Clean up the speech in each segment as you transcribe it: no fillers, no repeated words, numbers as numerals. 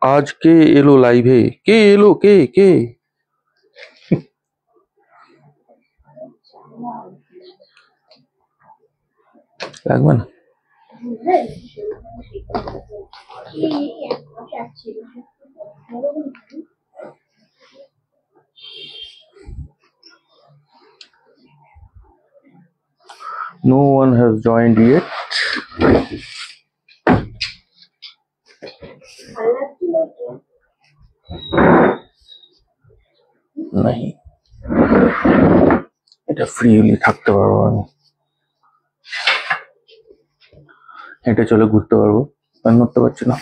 आज के एलो लाइभे के एलो के লাগবে না No one has joined yet. नहीं এটা ফ্রিলি থাকতে পারবো আমি হেঁটে চলে ঘুরতে পারবো আমি নড়তে পারছি না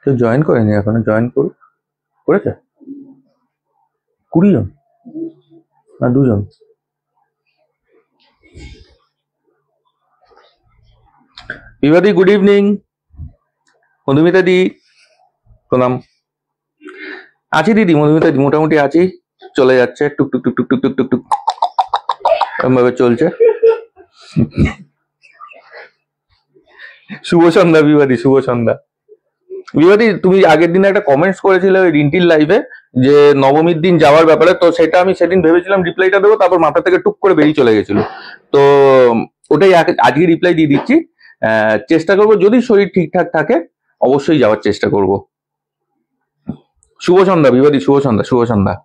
কেউ জয়েন করেনি এখনো জয়েন করেছে 20 জন না 2 জন বিবাদী গুড ইভিনিং মধুমিতা দি প্রণাম আছি দিদি মধুমিতা দি মোটামুটি আছি চলে যাচ্ছে টুকটুক টুকটুক টুকটুক টুকটুক এমভাবে চলছে শুভ সন্ধ্যা বিবাদী শুভ সন্ধ্যা বিবাদী তুমি আগের দিনে একটা কমেন্টস করেছিলে ওই রিন্টির লাইভে যে নবমীর দিন যাওয়ার ব্যাপারে তো সেটা আমি সেদিন ভেবেছিলাম রিপ্লাইটা দেবো তারপর মাথা থেকে টুক করে বেরিয়ে চলে গেছিল তো ওটাই আজকে রিপ্লাই দিয়ে দিচ্ছি চেষ্টা করবো যদি শরীর ঠিকঠাক থাকে অবশ্যই যাওয়ার চেষ্টা করব শুভ সন্ধ্যা বিবাদী শুভ সন্ধ্যা শুভ সন্ধ্যা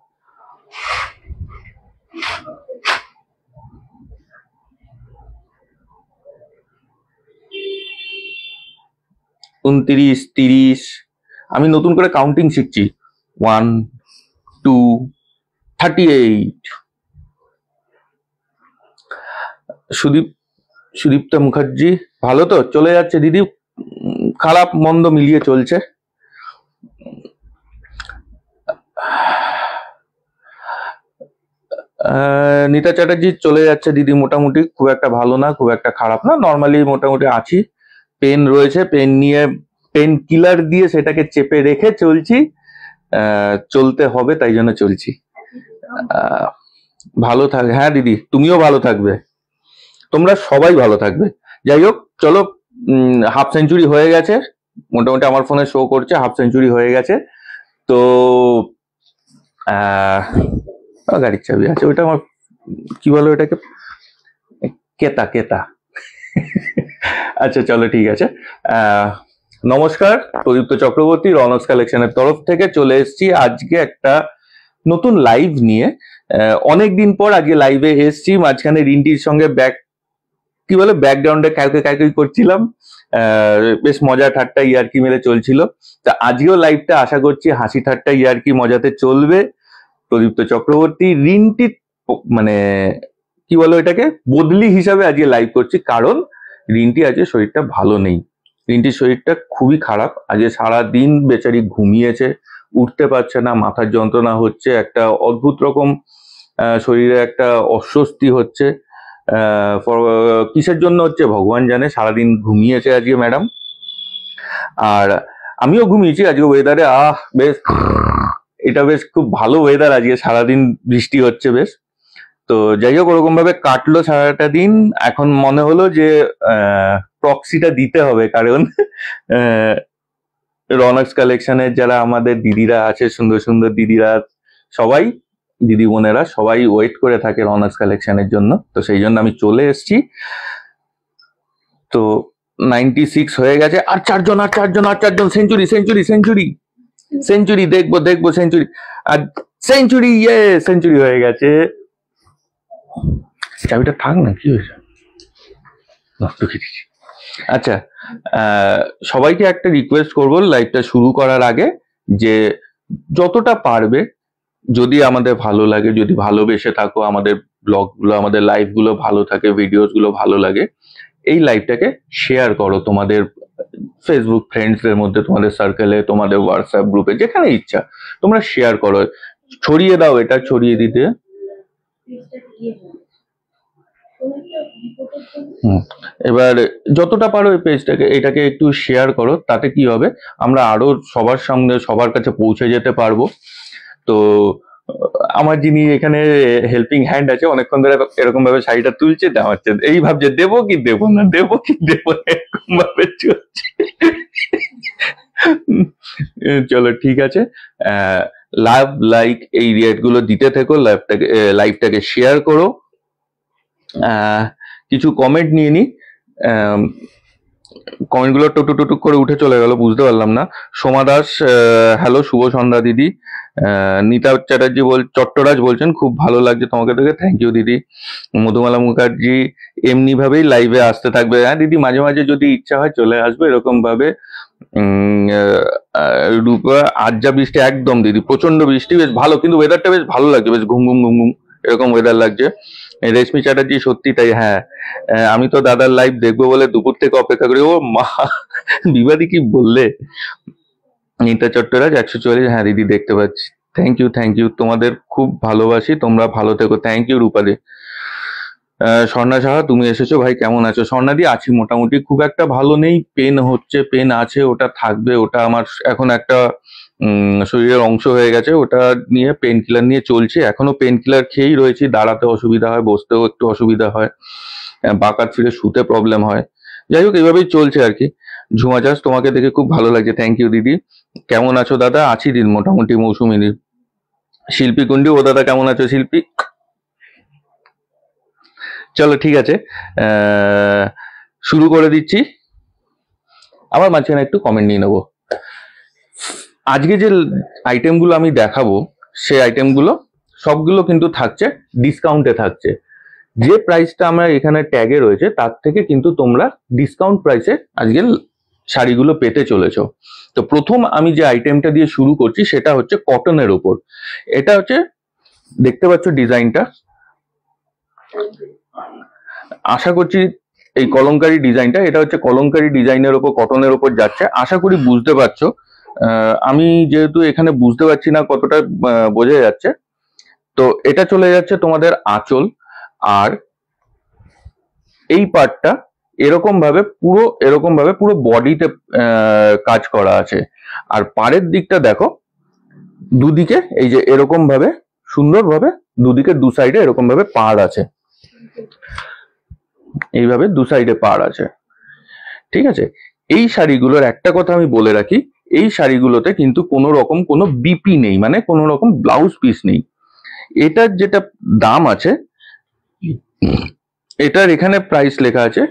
29 30 আমি নতুন করে কাউন্টিং শিখছি 1 2 38 সুদীপ্তা মুখার্জি ভালো তো চলে যাচ্ছে দিদি খারাপ মন্দ মিলিয়ে চলছে নীতা চ্যাটার্জি চলে যাচ্ছে দিদি মোটামুটি খুব একটা ভালো না খুব একটা খারাপ না নর্মালি মোটামুটি আছি পেন রয়েছে পেন নিয়ে পেন কিলার দিয়ে সেটাকে চেপে রেখে চলছি চলতে হবে তাই জন্য চলছি ভালো থাকবে হ্যাঁ দিদি তুমিও ভালো থাকবে তোমরা সবাই ভালো থাকবে যাই হোক চলো হাফ সেঞ্চুরি হয়ে গেছে মোটামুটি আমার ফোনে শো করছে হাফ সেঞ্চুরি হয়ে গেছে তো গাড়ির চাবি আছে ওইটা আমার কি বলো এটাকে কেতা কেতা আচ্ছা চলো ঠিক আছে নমস্কার প্রদীপ্ত চক্রবর্তী রনক্স কালেকশনের তরফ থেকে চলে এসেছি আজকে একটা নতুন লাইভ নিয়ে অনেকদিন পর আজকে লাইভে এসেছি মাঝখানে রিন্টির সঙ্গে কি বলে ব্যাকগ্রাউন্ডে ক্যালকুই করছিলাম বেশ মজা ঠাট্টা ইয়ার্কি মেলে চলছিল তা আজকেও লাইভটা আশা করছি হাসি ঠাট্টা ইয়ার্কি মজাতে চলবে প্রদীপ্ত চক্রবর্তী রিন্টি মানে কি বলো এটাকে বদলি হিসাবে আজকে লাইভ করছি কারণ রিন্টি আজকে শরীরটা ভালো নেই রিন্টির শরীরটা খুবই খারাপ আজকে সারাদিন বেচারি ঘুমিয়েছে উঠতে পারছে না মাথার যন্ত্রণা হচ্ছে একটা অদ্ভুত রকম শরীরে একটা অস্বস্তি হচ্ছে কিসের জন্য হচ্ছে ভগবান জানে সারাদিন ঘুমিয়েছে আজকে ম্যাডাম আর আমিও ঘুমিয়েছি আজকে ওয়েদারে বেশ এটা বেশ খুব ভালো ওয়েদার আজকে সারাদিন বৃষ্টি হচ্ছে বেশ তো যাই হোক ওরকম ভাবে কাটলো সারাটা দিন এখন মনে হলো যে প্রক্সিটা দিতে হবে কারণ রনক্স কালেকশনের যারা আমাদের দিদিরা আছে সুন্দর সুন্দর দিদিরা সবাই দিদি বোনেরা সবাই ওয়েট করে থাকে রনক্স কালেকশনের জন্য তো সেই জন্য আমি চলে এসেছি তো 96 হয়ে গেছে আর চারজন সেঞ্চুরি সেঞ্চুরি সেঞ্চুরি সেঞ্চুরি দেখবো সেঞ্চুরি আর সেঞ্চুরি সেঞ্চুরি হয়ে গেছে চাবিটা থাক না কি হয়েছে আচ্ছা সবাইকে একটা রিকোয়েস্ট করবো লাইভটা শুরু করার আগে যে যতটা পারবে যদি আমাদের ভালো লাগে যদি ভালোবেসে থাকো আমাদের ব্লগগুলো আমাদের লাইভগুলো ভালো থাকে ভিডিওসগুলো ভালো লাগে এই লাইভটাকে শেয়ার করো তোমাদের ফেসবুক ফ্রেন্ডসদের মধ্যে তোমাদের সার্কেলে তোমাদের হোয়াটসঅ্যাপ গ্রুপে যেখানে ইচ্ছা তোমরা শেয়ার করো ছড়িয়ে দাও এটা ছড়িয়ে দিতে এবার যতটা পারো এই পেজটাকে এটাকে একটু শেয়ার করো, তাতে কি হবে আমরা আরো সবার সামনে সবার কাছে পৌঁছে যেতে পারবো। তো আমার যিনি এখানে হেল্পিং হ্যান্ড আছে অনেকক্ষণ ধরে এরকম ভাবে শাড়িটা তুলছে দেওয়াচ্ছে, এই ভাবছে দেবো কি দেবো না, দেবো কি দেবো না, এরকম ভাবে চলছে। চলো ঠিক আছে, লাভ লাইক এই রিয়েক্ট গুলো দিতে থেকো, লাইভটাকে শেয়ার করো। কিছু কমেন্ট নিয়ে নি, কমেন্ট গুলো টুটুক টুটুক করে উঠে চলে গেল, বুঝতে পারলাম না। সোমা দাস, হ্যালো, শুভ সন্ধ্যা দিদি। নিতা চ্যাটার্জি চট্টরাজ বলছেন খুব ভালো লাগছে তোমাকে দেখে, থ্যাংক ইউ দিদি। মধুমালা মুখার্জি এমনি ভাবেই লাইভে আসতে থাকবে, হ্যাঁ দিদি মাঝে মাঝে যদি ইচ্ছা হয় চলে আসবে এরকম ভাবে। রূপা, আজ যা বৃষ্টি, একদম দিদি প্রচন্ড বৃষ্টি, বেশ ভালো, কিন্তু ওয়েদারটা বেশ ভালো লাগছে, বেশ ঘুম ঘুম ঘুম ঘুম এরকম ওয়েদার লাগছে। রেশমি চ্যাটার্জি, সত্যি তাই, হ্যাঁ আমি তো দাদার লাইভ দেখবো বলে দুপুর থেকে অপেক্ষা করি। ও মা, বিবাদী কি বললে। নিতা চট্টরাজ 144, হ্যাঁ দিদি দেখতে পাচ্ছি, থ্যাংক ইউ, তোমাদের খুব ভালোবাসি, তোমরা ভালো থেকো, থ্যাংক ইউ রূপাদি। স্বর্ণা সাহা, তুমি এসেছো ভাই, কেমন আছো? স্বর্ণাদি, আছি মোটামুটি, খুব একটা ভালো নেই, পেন হচ্ছে, পেন আছে, ওটা থাকবে, ওটা আমার এখন একটা শরীরের অংশ হয়ে গেছে, ওটা নিয়ে পেন কিলার নিয়ে চলছে, এখনো পেন কিলার খেয়েই রয়েছি, দাঁড়াতে অসুবিধা হয়, বসতেও একটু অসুবিধা হয়, বাঁকাত ফিরে শুতে প্রবলেম হয়, যাই হোক এইভাবেই চলছে আর কি। ঝুমা চাষ, তোমাকে দেখে খুব ভালো লাগছে, থ্যাংক ইউ দিদি। কেমন আছো দাদা? আছি দিন মোটামুটি, মৌসুমি দি। শিল্পী কুন্ডি, ও দাদা কেমন আছো শিল্পী? চলো ঠিক আছে, শুরু করে দিচ্ছি, আবার মাঝখানে একটু কমেন্ট নিয়ে নেবো। আজকে যে আইটেমগুলো আমি দেখাবো সেই আইটেমগুলো সবগুলো কিন্তু থাকছে ডিসকাউন্টে, থাকছে যে প্রাইসটা আমরা এখানে ট্যাগে রয়েছে তার থেকে কিন্তু তোমরা ডিসকাউন্ট প্রাইসে আজকে শাড়িগুলো পেতে চলেছো। তো প্রথম আমি যে আইটেমটা দিয়ে শুরু করছি সেটা হচ্ছে কটনের ওপর। এটা হচ্ছে, দেখতে পাচ্ছ ডিজাইনটা, আশা করছি এই কলমকারী ডিজাইনটা, এটা হচ্ছে কলমকারী ডিজাইনের ওপর কটনের ওপর যাচ্ছে, আশা করি বুঝতে পারছো। আমি যেহেতু এখানে বুঝতে পারছি না কতটা বোঝা যাচ্ছে, তো এটা চলে যাচ্ছে তোমাদের আঁচল, আর এই পার্টটা এরকম ভাবে পুরো বডিতে কাজ করা আছে। আর পাড়ের দিকটা দেখো, দুদিকে এই যে এরকম ভাবে সুন্দরভাবে দুদিকে দু সাইডে এরকম ভাবে পাড় আছে, এইভাবে দু সাইডে পাড় আছে, ঠিক আছে। এই শাড়িগুলোর একটা কথা আমি বলে রাখি, এই শাড়িগুলোতে কিন্তু কোনো রকম কোনো বিপি নেই, মানে কোনো রকম ব্লাউজ পিস নেই। এটার যেটা দাম আছে, এটার এখানে প্রাইস লেখা আছে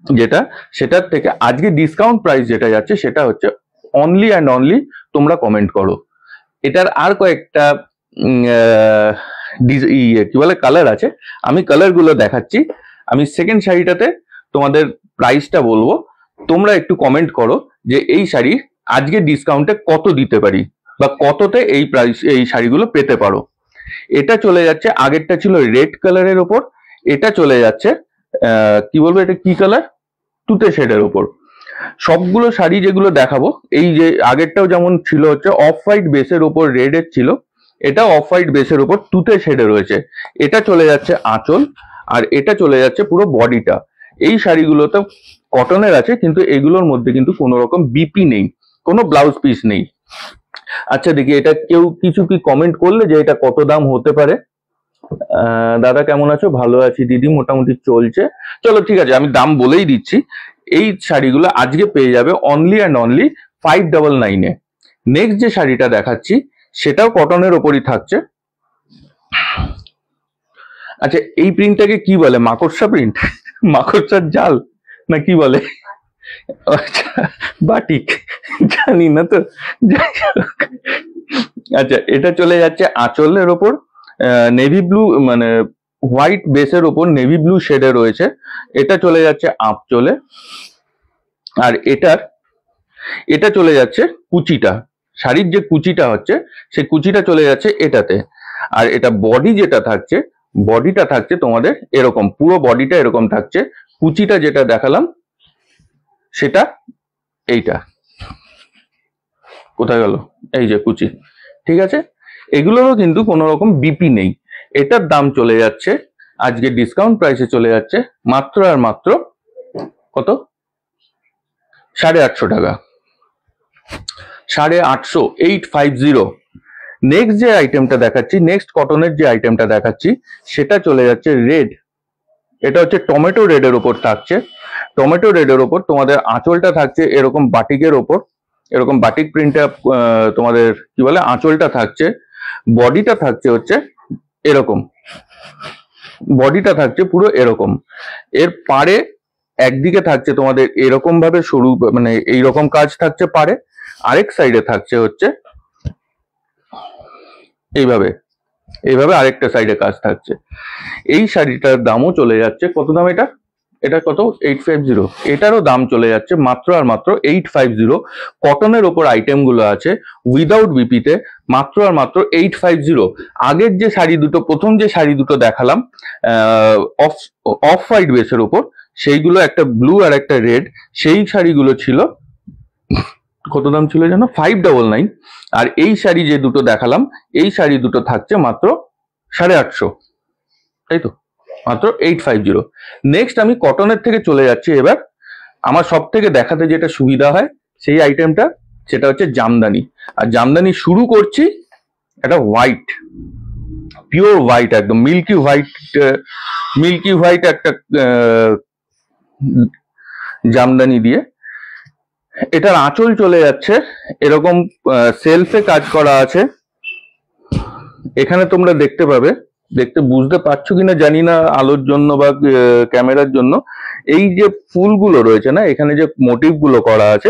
যেটা, সেটার থেকে আজকে ডিসকাউন্ট প্রাইস যেটা যাচ্ছে সেটা হচ্ছে অনলি অ্যান্ড অনলি, তোমরা কমেন্ট করো। এটার আর কয়েকটা কি বলে কালার আছে, আমি কালার গুলো দেখাচ্ছি। আমি সেকেন্ড শাড়িটাতে তোমাদের প্রাইসটা বলবো, তোমরা একটু কমেন্ট করো যে এই শাড়ি আজকে ডিসকাউন্টে কত দিতে পারি বা কততে এই প্রাইস এই শাড়িগুলো পেতে পারো। এটা চলে যাচ্ছে, আগেরটা ছিল রেড কালারের ওপর, এটা চলে যাচ্ছে কি বলবো, এটা কি কালার, তুতে শেডের ওপর। সবগুলো শাড়ি যেগুলো দেখাবো, এই যে আগেরটাও যেমন ছিল হচ্ছে অফ হোয়াইট বেসের ওপর রেড এর ছিল, এটা অফ হোয়াইট বেসের ওপর তুতে শেডে রয়েছে। এটা চলে যাচ্ছে আঁচল, আর এটা চলে যাচ্ছে পুরো বডিটা। এই শাড়িগুলোতে কটনের আছে, কিন্তু এগুলোর মধ্যে কিন্তু কোনো রকম বিপি নেই, কোনো ব্লাউজ পিস নেই। আচ্ছা দেখি, এটা কেউ কিছু কি কমেন্ট করলে যে এটা কত দাম হতে পারে? দাদা কেমন আছো? ভালো আছি দিদি, মোটামুটি চলছে। চলো ঠিক আছে, আমি দাম বলেই দিচ্ছি। এই শাড়িগুলো আজকে পেয়ে যাবে অনলি অ্যান্ড অনলি 599-এ। নেক্সট যে শাড়িটা দেখাচ্ছি সেটাও কটনের ওপরই থাকছে। আচ্ছা, এই প্রিন্টটাকে কি বলে, মাকড়সা প্রিন্ট, মাকড়সার জাল না কি বলে? আচ্ছা, বাটিক, জানি না তো। আচ্ছা, এটা চলে যাচ্ছে আঁচলের ওপর, নেভি ব্লু মানে হোয়াইট বেসের ওপর নেভি ব্লু শেডে রয়েছে। এটা চলে যাচ্ছে আঁচলে, আর এটা চলে যাচ্ছে কুচিটা, শাড়ির যে কুচিটা হচ্ছে সেই কুচিটা চলে যাচ্ছে এটাতে। আর এটা বডি যেটা থাকছে, বডিটা থাকছে তোমাদের এরকম, পুরো বডিটা এরকম থাকছে। কুচিটা যেটা দেখালাম সেটা এইটা, কোথায় গেল, এই যে কুচি, ঠিক আছে। এগুলোরও কিন্তু কোনো রকম বিপি নেই। এটার দাম চলে যাচ্ছে আজকে ডিসকাউন্ট প্রাইসে চলে যাচ্ছে মাত্র আর মাত্র কত, 850 টাকা, 850, 850। নেক্সট যে আইটেমটা দেখাচ্ছি, নেক্সট কটনের যে আইটেমটা দেখাচ্ছি সেটা চলে যাচ্ছে রেড। এটা হচ্ছে টমেটো রেডের ওপর থাকছে। টমেটো রেডের ওপর তোমাদের আঁচলটা থাকছে এরকম বাটিকের ওপর, এরকম বাটিক প্রিন্টে তোমাদের কি বলে আঁচলটা থাকছে। বডিটা থাকছে হচ্ছে এরকম, বডিটা থাকছে পুরো এরকম। এর পাড়ে একদিকে থাকছে তোমাদের এরকম ভাবে সরু, মানে এইরকম কাজ থাকছে পাড়ে, আরেক সাইডে থাকছে হচ্ছে এইভাবে, এইভাবে আরেকটা সাইডে কাজ থাকছে। এই শাড়িটার দামও চলে যাচ্ছে কত দাম, এটা এটা কত, 850। এটারও দাম চলে যাচ্ছে মাত্র আর মাত্র 850। কটনের ওপর আইটেম গুলো আছে উইদাউট বিপিতে, মাত্র আর মাত্র 850। আগের যে শাড়ি দুটো, প্রথম যে শাড়ি দুটো দেখালাম অফ হোয়াইট বেসের ওপর, সেইগুলো একটা ব্লু আর একটা রেড, সেই শাড়িগুলো ছিল কত দাম ছিল জানো, 599। আর এই শাড়ি যে দুটো দেখালাম, এই শাড়ি দুটো থাকছে মাত্র 850, তাই তো, মাত্র 850। নেক্সট আমি কটনের থেকে চলে যাচ্ছি এবার। আমার সব থেকে দেখাতে যেটা সুবিধা হয় সেই আইটেমটা, সেটা হচ্ছে জামদানি। আর জামদানি শুরু করছি এটা হোয়াইট, পিওর হোয়াইট, একদম মিল্কি হোয়াইট, মিল্কি হোয়াইট একটা জামদানি দিয়ে। এটার আঁচল চলে যাচ্ছে এরকম সেলফে কাজ করা আছে। এখানে তোমরা দেখতে পাবে, দেখতে বুঝতে পারছো কিনা জানি না আলোর জন্য বা ক্যামেরার জন্য, এই যে ফুলগুলো রয়েছে না, এখানে যে মোটিভ গুলো করা আছে,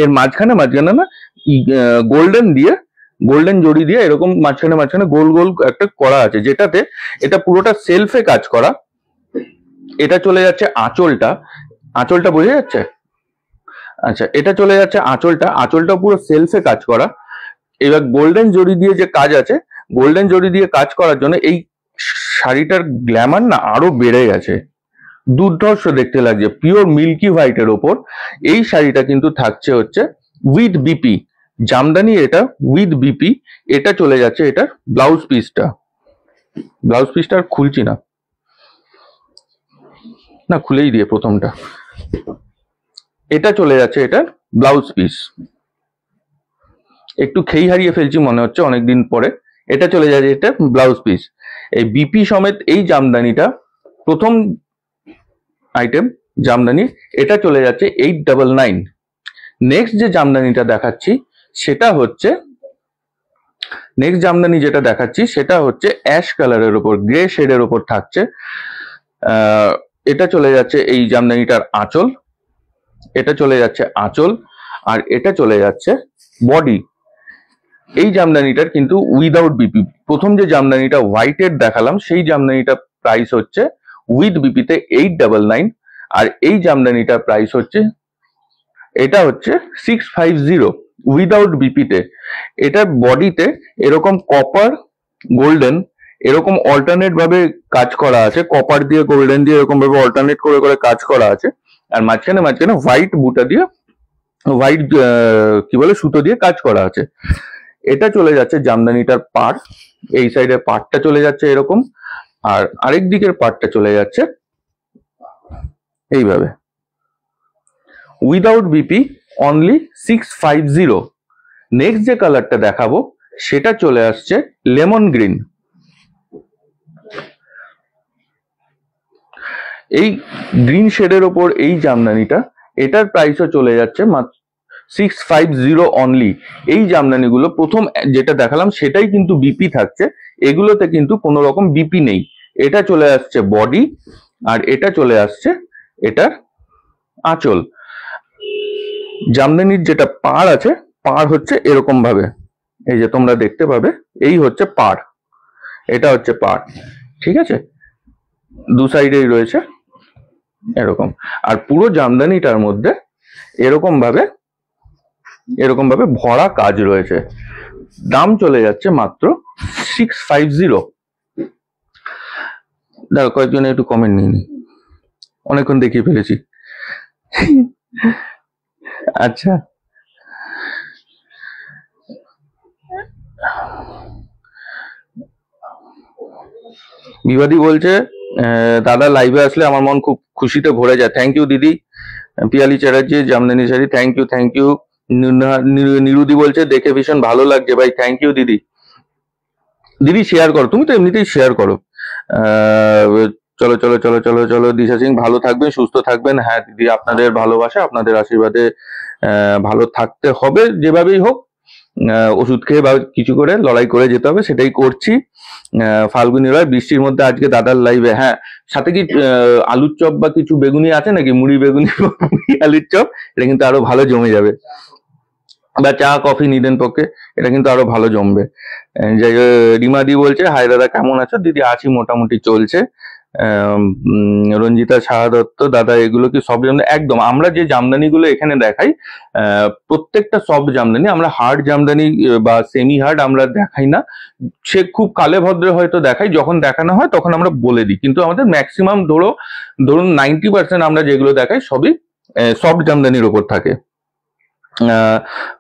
এর মাঝখানে মাঝখানে না গোল্ডেন দিয়ে, গোল্ডেন জড়ি দিয়ে এরকম মাঝখানে মাঝখানে গোল গোল একটা করা আছে, যেটাতে এটা পুরোটা সেলফে কাজ করা। এটা চলে যাচ্ছে আঁচলটা, আঁচলটা বোঝা যাচ্ছে, আচ্ছা এটা চলে যাচ্ছে আঁচলটা, আঁচলটা পুরো সেলফে কাজ করা। এবার গোল্ডেন জড়ি দিয়ে যে কাজ আছে, গোল্ডেন জড়ি দিয়ে কাজ করার জন্য এই শাড়িটার গ্ল্যামার না আরো বেড়ে গেছে, দুর্ধর্ষ দেখতে লাগছে, পিওর মিল্কি হোয়াইটের ওপর। এই শাড়িটা কিন্তু থাকছে হচ্ছে উইথ বিপি জামদানি, এটা উইথ বিপি। এটা চলে যাচ্ছে এটার ব্লাউজ পিসটা, ব্লাউজ পিসটা আর খুলছি না, না খুলেই দিয়ে প্রথমটা, এটা চলে যাচ্ছে এটার ব্লাউজ পিস। একটু খেই হারিয়ে ফেলছি মনে হচ্ছে অনেকদিন পরে। এটা চলে যাচ্ছে এটা ব্লাউজ পিস, এই বিপি সমেত এই জামদানিটা প্রথম আইটেম জামদানি, এটা চলে যাচ্ছে 899। নেক্সট যে জামদানিটা দেখাচ্ছি সেটা হচ্ছে, নেক্সট জামদানি যেটা দেখাচ্ছি সেটা হচ্ছে অ্যাশ কালারের ওপর, গ্রে শেডের ওপর থাকছে। এটা চলে যাচ্ছে এই জামদানিটার আঁচল, এটা চলে যাচ্ছে আঁচল, আর এটা চলে যাচ্ছে বডি। এই জামদানিটার কিন্তু উইদাউট বিপি, প্রথম যে জামদানিটা হোয়াইটের দেখালাম সেই জামদানিটার প্রাইস হচ্ছে উইথ বিপিতে 899, আর এই জামদানিটার প্রাইস হচ্ছে, এটা হচ্ছে 650 উইদাউট বিপিতে। এটার বডিতে এরকম কপার গোল্ডেন এরকম অল্টারনেট ভাবে কাজ করা আছে, কপার দিয়ে গোল্ডেন দিয়ে এরকম ভাবে অল্টারনেট করে করে কাজ করা আছে, আর মাঝখানে মাঝখানে হোয়াইট বুটা দিয়ে, হোয়াইট কি বলে সুতো দিয়ে কাজ করা আছে। এটা চলে যাচ্ছে জামদানিটার পাড়, এই সাইডের পাড়টা চলে যাচ্ছে এরকম, আর আরেক দিকের পাড়টা চলে যাচ্ছে এইভাবে, উইদাউট বিপি অনলি 650। নেক্সট যে কালারটা দেখাবো সেটা চলে আসছে লেমন গ্রিন। এই গ্রিন শেডের ওপর এই জামদানিটা, এটার প্রাইসও চলে যাচ্ছে মাত্র 650 অনলি। এই জামদানিগুলো প্রথম যেটা দেখালাম সেটাই কিন্তু বিপি থাকছে, এগুলোতে কিন্তু কোনো রকম বিপি নেই। এটা চলে আসছে বডি, আর এটা চলে আসছে এটার আঁচল। জামদানির যেটা পাড় আছে, পাড় হচ্ছে এরকম ভাবে, এই যে তোমরা দেখতে পাবে, এই হচ্ছে পাড়, এটা হচ্ছে পাড়, ঠিক আছে, দু সাইডেই রয়েছে এরকম। আর পুরো জামদানিটার মধ্যে এরকম ভাবে ভরা কাজ রয়েছে। দাম চলে যাচ্ছে মাত্র 650। দেখো কয়েকজন একটু কমেন্ট নিয়ে নি, অনেকক্ষণ দেখিয়ে ফেলেছি। আচ্ছা, বিবাদী বলছে দাদা লাইভে আসলে আমার মন খুব খুশিতে ভরে যায়। থ্যাংক ইউ দিদি। Piyali Chatterjee, jamdani sari, thank you thank you. নিরুদি বলছে দেখে ভীষণ ভালো লাগছে ভাই, থ্যাংক ইউ দিদি। দিদি শেয়ার করো, তুমি তো এমনিতেই শেয়ার করো। চলো চলো চলো চলো চলো। দিশা সিং ভালো থাকবেন, সুস্থ থাকবেন। হ্যাঁ দিদি, আপনাদের ভালোবাসা, আপনাদের আশীর্বাদে ভালো থাকতে হবে, যেভাবেই হোক। ওষুধ খেয়ে বা কিছু করে লড়াই করে যেতে হবে, সেটাই করছি। ফাল্গুনি রয়, বৃষ্টির মধ্যে আজকে দাদার লাইভে। হ্যাঁ, সাথে কি আলুর চপ বা কিছু বেগুনি আছে নাকি? মুড়ি বেগুনি আলুর চপ, এটা কিন্তু আরো ভালো জমে যাবে। বা চা কফি নিদেন পক্ষে, এটা কিন্তু আরো ভালো জমবে। রিমাদি বলছে হাই দাদা, কেমন আছো? দিদি আছি, মোটামুটি চলছে। রঞ্জিতা সাহা দত্ত, দাদা এগুলো কি সব জামদানি? একদম, আমরা যে জামদানিগুলো এখানে দেখাই প্রত্যেকটা সব জামদানি। আমরা হার্ড জামদানি বা সেমি হার্ড আমরা দেখাই না। সে খুব কালে ভদ্রে হয়তো দেখাই, যখন দেখানো হয় তখন আমরা বলে দিই, কিন্তু আমাদের ম্যাক্সিমাম ধরুন 90% আমরা যেগুলো দেখাই সবই সফট জামদানির ওপর থাকে।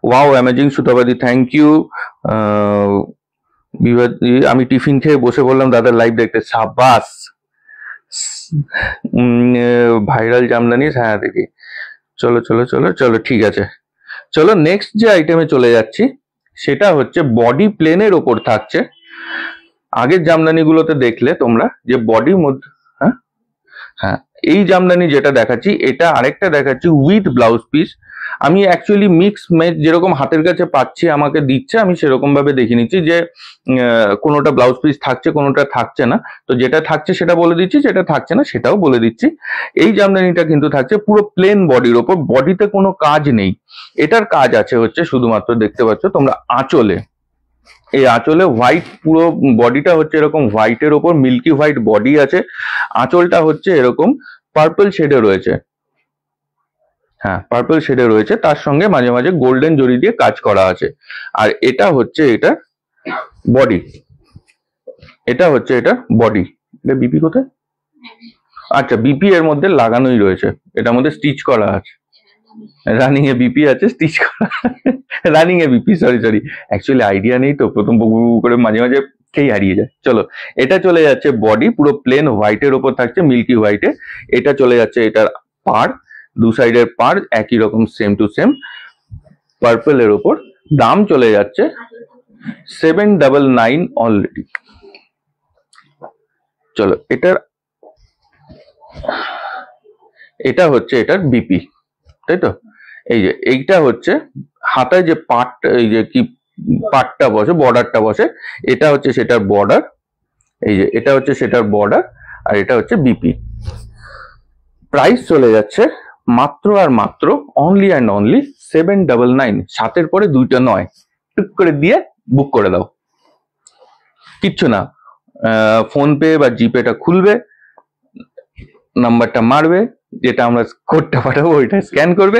ওয়াও অ্যামেজিং সুতাবাদী, থ্যাংক ইউ। আমি টিফিন খেয়ে বসে বললাম দাদার লাইভ দেখতে, সাবাস। ভাইরাল জামদানি, হ্যাঁ দেখি। চলো চলো চলো চলো, ঠিক আছে। চলো নেক্সট যে আইটেমে চলে যাচ্ছি, সেটা হচ্ছে বডি প্লেনের ওপর থাকছে। আগের জামদানিগুলোতে দেখলে তোমরা যে বডির মধ্যে, হ্যাঁ হ্যাঁ, এই জামদানি যেটা দেখাচ্ছি, এটা আরেকটা দেখাচ্ছি উইথ ব্লাউজ পিস। আমি অ্যাকচুয়ালি মিক্স ম্যাচ যেরকম হাতের কাছে পাচ্ছি আমাকে দিচ্ছে, আমি সেরকম ভাবে দেখে নিচ্ছি যে কোনোটা ব্লাউজ পিস থাকছে, কোনোটা থাকছে না। তো যেটা থাকছে সেটা বলে দিচ্ছি, যেটা থাকছে না সেটাও বলে দিচ্ছি। এই জামদানিটা কিন্তু থাকছে পুরো প্লেন বডির ওপর, বডিতে কোনো কাজ নেই। এটার কাজ আছে হচ্ছে শুধুমাত্র, দেখতে পাচ্ছ তোমরা, আঁচলে। এই আঁচলে হোয়াইট, পুরো বডিটা হচ্ছে এরকম হোয়াইটের ওপর, মিল্কি হোয়াইট বডি আছে। আঁচলটা হচ্ছে এরকম পার্পল শেডে রয়েছে। হ্যাঁ, পার্পল শেডে রয়েছে, তার সঙ্গে মাঝে মাঝে গোল্ডেন জরি দিয়ে কাজ করা আছে। আর এটা হচ্ছে এটা বডি, এটা হচ্ছে এটা বডি। এটা বিপি কোথায়? আচ্ছা, বিপি এর মধ্যে লাগানোই রয়েছে, এটার মধ্যে স্টিচ করা আছে। রানিং এ বিপি আছে, স্টিচ করা। রানিং এ বিপি, সরি সরি, অ্যাকচুয়ালি আইডিয়া নেই তো, প্রথম করে মাঝে মাঝে খেই হারিয়ে যায়। চলো, এটা চলে যাচ্ছে বডি, পুরো প্লেন হোয়াইটের ওপর থাকছে, মিল্কি হোয়াইটে। এটা চলে যাচ্ছে এটার পার, দু সাইডের পার একই রকম, সেম টু সেম পার্পলের ওপর। দাম চলে যাচ্ছে 799 অলরেডি। চলো, এটা হচ্ছে এটার বিপি, তাই তো? এই যে এইটা হচ্ছে হাতায় যে পার্টটা, এই যে কি পার্টটা বসে, বর্ডারটা বসে, এটা হচ্ছে সেটার বর্ডার। এই যে এটা হচ্ছে সেটার বর্ডার, আর এটা হচ্ছে বিপি। প্রাইস চলে যাচ্ছে মাত্র আর মাত্র অনলি অ্যান্ড অনলি 799। 7-এর পরে 2টা নয়, টুক করে দিয়ে বুক করে দাও, কিচ্ছু না। ফোন পে বা জিপেটা খুলবে, নাম্বারটা মারবে, যেটা আমরা কোডটা পাঠাবো ওইটা স্ক্যান করবে।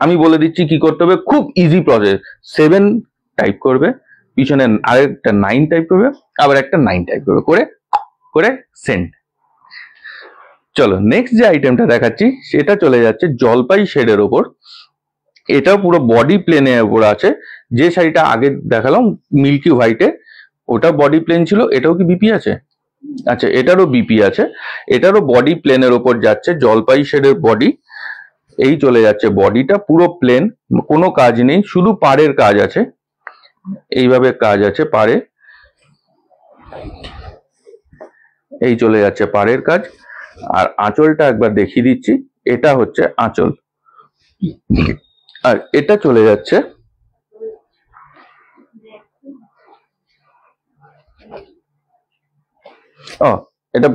আমি বলে দিচ্ছি কি করতে হবে, খুব ইজি প্রসেস। 7 টাইপ করবে, পিছনে আরেকটা 9 টাইপ করবে, আবার একটা 9 টাইপ করবে, করে সেন্ড। চলো নেক্সট যে আইটেমটা দেখাচ্ছি, সেটা চলে যাচ্ছে জলপাই শেডের ওপর। এটাও পুরো বডি প্লেনের ওপর আছে। যে শাড়িটা আগে দেখালাম মিল্কি হোয়াইটে, ওটা বডি প্লেন ছিল। এটাও কি বিপি আছে? আচ্ছা, এটারও বিপি আছে। এটারও বডি প্লেনের ওপর যাচ্ছে, জলপাই শেডের বডি। এই চলে যাচ্ছে বডিটা পুরো প্লেন, কোনো কাজ নেই, শুধু পাড়ের কাজ আছে। এইভাবে কাজ আছে পাড়ে, এই চলে যাচ্ছে পাড়ের কাজ। আর আঁচলটা একবার দেখিয়ে দিচ্ছি, এটা হচ্ছে আঁচল। আর এটা চলে যাচ্ছে এটা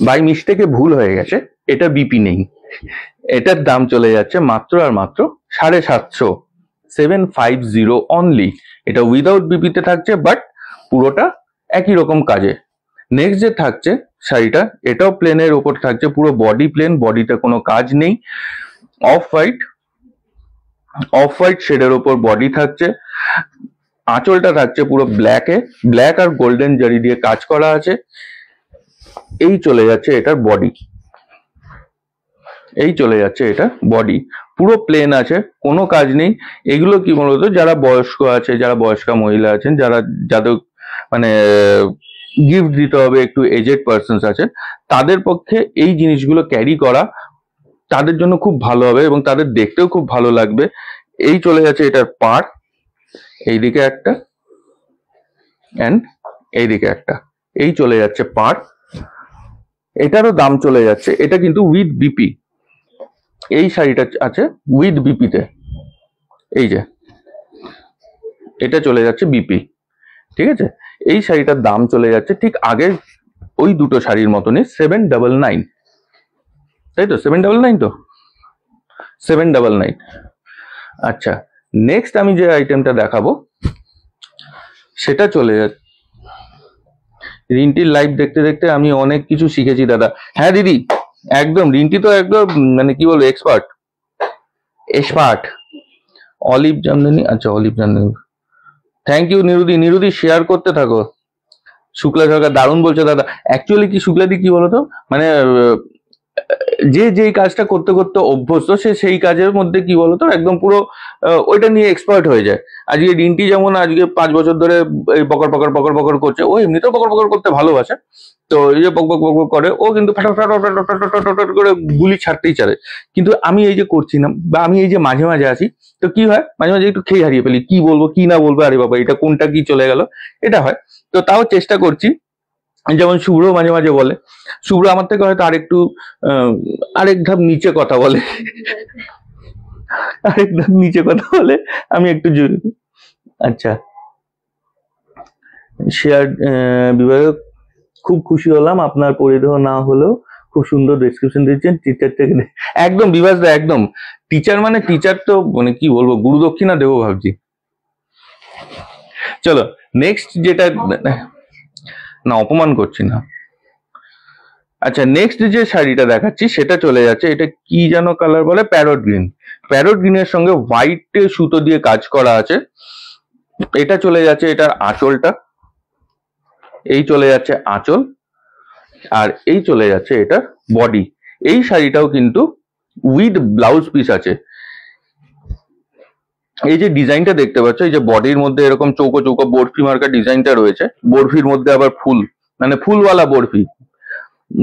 বাই মিস্টেকে ভুল হয়ে গেছে, এটা বিপি নেই। এটার দাম চলে যাচ্ছে মাত্র আর মাত্র 750, 750 অনলি। এটা উইদাউট বিপিতে থাকছে, বাট পুরোটা একই রকম কাজে। নেক্সট যে থাকছে শাড়িটা, এটাও প্লেনের ওপর থাকছে, পুরো বডি প্লেন, বডিতে কোনো কাজ নেই। অফ হোয়াইট শেডের ওপর বডি থাকছে। আঁচলটা থাকছে পুরো ব্ল্যাক আর গোল্ডেন জারি দিয়ে কাজ করা আছে। এই চলে যাচ্ছে এটার বডি, এই চলে যাচ্ছে এটা বডি, পুরো প্লেন আছে, কোনো কাজ নেই। এগুলো কি বলতো, যারা বয়স্ক আছে, যারা বয়স্কা মহিলা আছেন, যাদের মানে গিফট দিতে হবে, একটু এজেড পার্সনস আছেন, তাদের পক্ষে এই জিনিসগুলো ক্যারি করা তাদের জন্য খুব ভালো হবে এবং তাদের দেখতেও খুব ভালো লাগবে। এই চলে যাচ্ছে এটার পার, এইদিকে একটা অ্যান্ড এইদিকে একটা, এই চলে যাচ্ছে পার। এটারও দাম চলে যাচ্ছে, এটা কিন্তু উইথ বিপি, এই শাড়িটা আছে উইথ বিপিতে, এই যে এটা চলে যাচ্ছে বিপি, ঠিক আছে। এই শাড়িটার দাম চলে যাচ্ছে ঠিক আগের ওই দুটো শাড়ির মতনই 799, তাই তো 799, তো 799। আচ্ছা, নেক্সট আমি যে আইটেমটা দেখাবো সেটা চলে যাচ্ছে, রিন্টির লাইভ দেখতে দেখতে আমি অনেক কিছু শিখেছি দাদা। হ্যাঁ দিদি, একদম রিন্টি তো একদম মানে কি বলবো, এক্সপার্ট এক্সপার্ট। অলিভ জামদানি, আচ্ছা অলিভ জামদানি, থ্যাংক ইউ নিরুদি। নিরুদি শেয়ার করতে থাকো। শুক্লা সরকার দারুণ বলছে দাদা। অ্যাকচুয়ালি কি শুক্লাদি কি বলতো, মানে যে যেই কাজটা করতে করতে অভ্যস্ত, সে সেই কাজের মধ্যে কি বলতো একদম পুরো ওইটা নিয়ে এক্সপার্ট হয়ে যায়। আজকে রিন্টি যেমন আজকে 5 বছর ধরে এই বকর বকর বকর বকর করছে, ও এমনিতেও বকর বকর করতে ভালোবাসে, তো এই যে বক বক বক বক করে ও কিন্তু ফটাফট করে গুলি ছাড়তেই চারে। কিন্তু আমি এই যে করছি না, বা আমি এই যে মাঝে মাঝে আছি, তো কি হয় মাঝে মাঝে একটু খেয়ে হারিয়ে ফেলি, কি বলবো কি না বলবো, আরে বাবা এটা কোনটা কি চলে গেল, এটা হয়। তো তাও চেষ্টা করছি, যেমন শুভ্র মাঝে মাঝে বলে, শুভ্র আমার থেকে হয়তো আরেকটু আরেক ধাপ নিচে কথা বলে, আরেক ধাপ নিচে কথা বলে, আমি একটু জোরে। আচ্ছা, শেয়ার বিভাগে খুব খুশি হলাম, আপনার পরিধেয় না হলেও খুব সুন্দর ডেসক্রিপশন দিচ্ছেন টিচার থেকে। একদম বিভাস দা, একদম টিচার মানে টিচার, তো মানে কি বলবো, গুরু দক্ষিণা দেবো ভাবছি। চলো নেক্সট যেটা, না অপমান করছি না। আচ্ছা, নেক্সট যে শাড়িটা দেখাচ্ছি সেটা চলে যাচ্ছে, এটা কি যেন কালার বলে, প্যারট গ্রিন। প্যারট গ্রিনের সঙ্গে হোয়াইট সুতো দিয়ে কাজ করা আছে। এটা চলে যাচ্ছে এটার আঁচলটা, এই চলে যাচ্ছে আঁচল, আর এই চলে যাচ্ছে এটার বডি। এই শাড়িটাও কিন্তু উইথ ব্লাউজ পিস আছে। এই যে ডিজাইনটা দেখতে পাচ্ছ, এই যে বডির মধ্যে এরকম চৌকো চৌকো বরফি মার্কা ডিজাইনটা রয়েছে, বরফির মধ্যে আবার ফুল, মানে ফুলওয়ালা বরফি,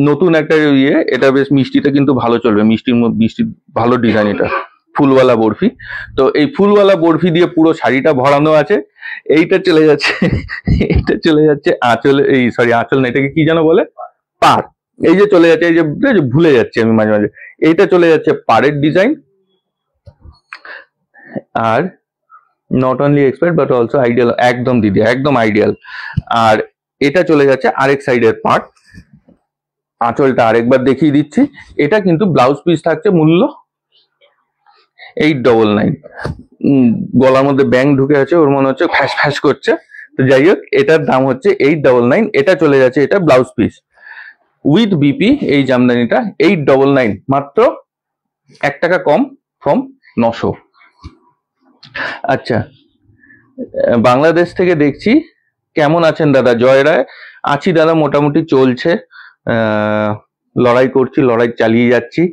নতুন একটা ইয়ে, এটা বেশ মিষ্টিতে কিন্তু ভালো চলবে, মিষ্টি ভালো ডিজাইন, এটা ফুলওয়ালা বরফি। তো এই ফুলওয়ালা বরফি দিয়ে পুরো শাড়িটা ভরানো আছে। এইটা চলে যাচ্ছে, এটা চলে যাচ্ছে আঁচল, এই সরি আঁচল না, এটাকে কি যেন বলে, পাড়। এই যে চলে যাচ্ছে, এই যে ভুলে যাচ্ছি আমি মাঝে মাঝে, এইটা চলে যাচ্ছে পাড়ের design. Are not only expert but also ideal, একদম দিদি একদম আইডিয়াল। আর এটা চলে যাচ্ছে আরেক সাইডের পার্ট, আঁচলটা আরেকবার দেখিয়ে দিচ্ছি। এটা কিন্তু ব্লাউজ পিস থাকছে মূল্য 899। গলার মধ্যে ব্যাং ঢুকে আছে, ওর মনে হচ্ছে ফ্যাস ফ্যাস করছে, তো যাই হোক এটার দাম হচ্ছে 899। এটা চলে যাচ্ছে এটা ব্লাউজ পিস উইথ বিপি, এই জামদানিটা 899, মাত্র 1 টাকা কম ফ্রম 900। আচ্ছা, বাংলাদেশ থেকে দেখছি, কেমন আছেন দাদা? জয় রায়, আছি দাদা, মোটামুটি চলছে, লড়াই করছি, লড়াই চালিয়ে যাচ্ছি,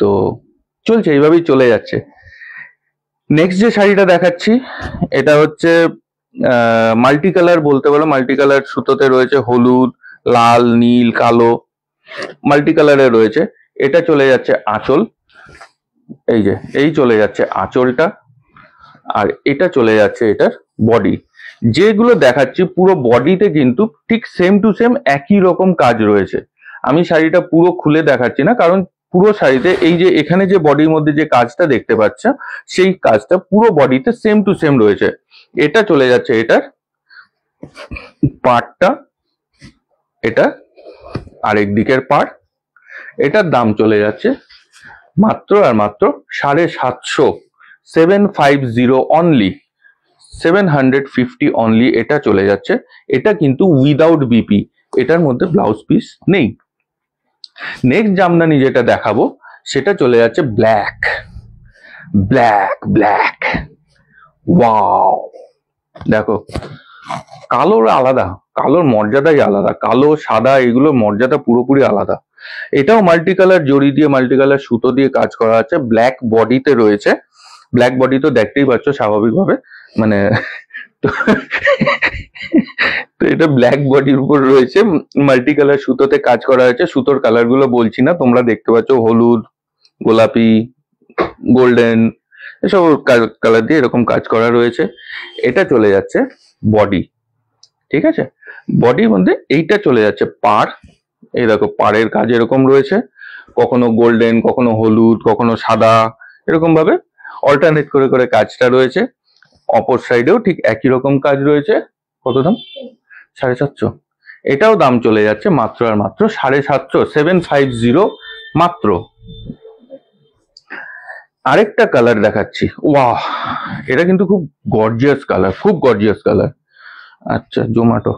তো চলছে, এইভাবেই চলে যাচ্ছে। নেক্সট যে শাড়িটা দেখাচ্ছি এটা হচ্ছে মাল্টি কালার বলতে পারো, মাল্টি কালার সুতোতে রয়েছে, হলুদ, লাল, নীল, কালো, মাল্টি কালারে রয়েছে। এটা চলে যাচ্ছে আঁচল, এই যে এই চলে যাচ্ছে আঁচলটা, আর এটা চলে যাচ্ছে এটার বডি। যেগুলো দেখাচ্ছি পুরো বডিতে কিন্তু ঠিক সেম টু সেম একই রকম কাজ রয়েছে। আমি শাড়িটা পুরো খুলে দেখাচ্ছি না, কারণ পুরো শাড়িতে এই যে এখানে যে বডির মধ্যে যে কাজটা দেখতে পাচ্ছ, সেই কাজটা পুরো বডিতে সেম টু সেম রয়েছে। এটা চলে যাচ্ছে এটার পার্টটা, এটা আরেক দিকের পার্ট। এটার দাম চলে যাচ্ছে মাত্র আর মাত্র 750, 750 অনলি, 750 অনলি, এটা চলে যাচ্ছে। এটা কিন্তু উইদাউট বিপি, এটার মধ্যে ব্লাউজ পিস নেই। নেক্সট জামদানি যেটা দেখাবো সেটা চলে যাচ্ছে ব্ল্যাক, ব্ল্যাক ব্ল্যাক, ওয়াও, দেখো কালোর আলাদা, কালোর মর্যাদাই আলাদা, কালো সাদা এগুলোর মর্যাদা পুরোপুরি আলাদা। এটাও মাল্টি কালার জড়ি দিয়ে, মাল্টি কালার সুতো দিয়ে কাজ করা আছে, ব্ল্যাক বডিতে রয়েছে। ব্ল্যাক বডি তো দেখতেই পাচ্ছ স্বাভাবিকভাবে, মানে তো তো এটা ব্ল্যাক বডির উপর রয়েছে, মাল্টি কালার সুতোতে কাজ করা হয়েছে। সুতোর কালার গুলো বলছি না, তোমরা দেখতে পাচ্ছ হলুদ, গোলাপি, গোল্ডেন, এসব কালার দিয়ে এরকম কাজ করা রয়েছে। এটা চলে যাচ্ছে বডি, ঠিক আছে। বডির মধ্যে এইটা চলে যাচ্ছে পাড়। এই দেখো পাড়ের কাজ এরকম রয়েছে, কখনো গোল্ডেন, কখনো হলুদ, কখনো সাদা, এরকম ভাবে অল্টারনেট করে করে কাজটা রয়েছে। অপর সাইডেও ঠিক একই রকম কাজ রয়েছে। কত দাম? 750। এটাও দাম চলে যাচ্ছে মাত্র আর মাত্র 750, 750 মাত্র। আরেকটা কালার দেখাচ্ছি, ওয়াহ, এটা কিন্তু খুব গর্জিয়াস কালার, খুব গর্জিয়াস কালার। আচ্ছা, জোম্যাটো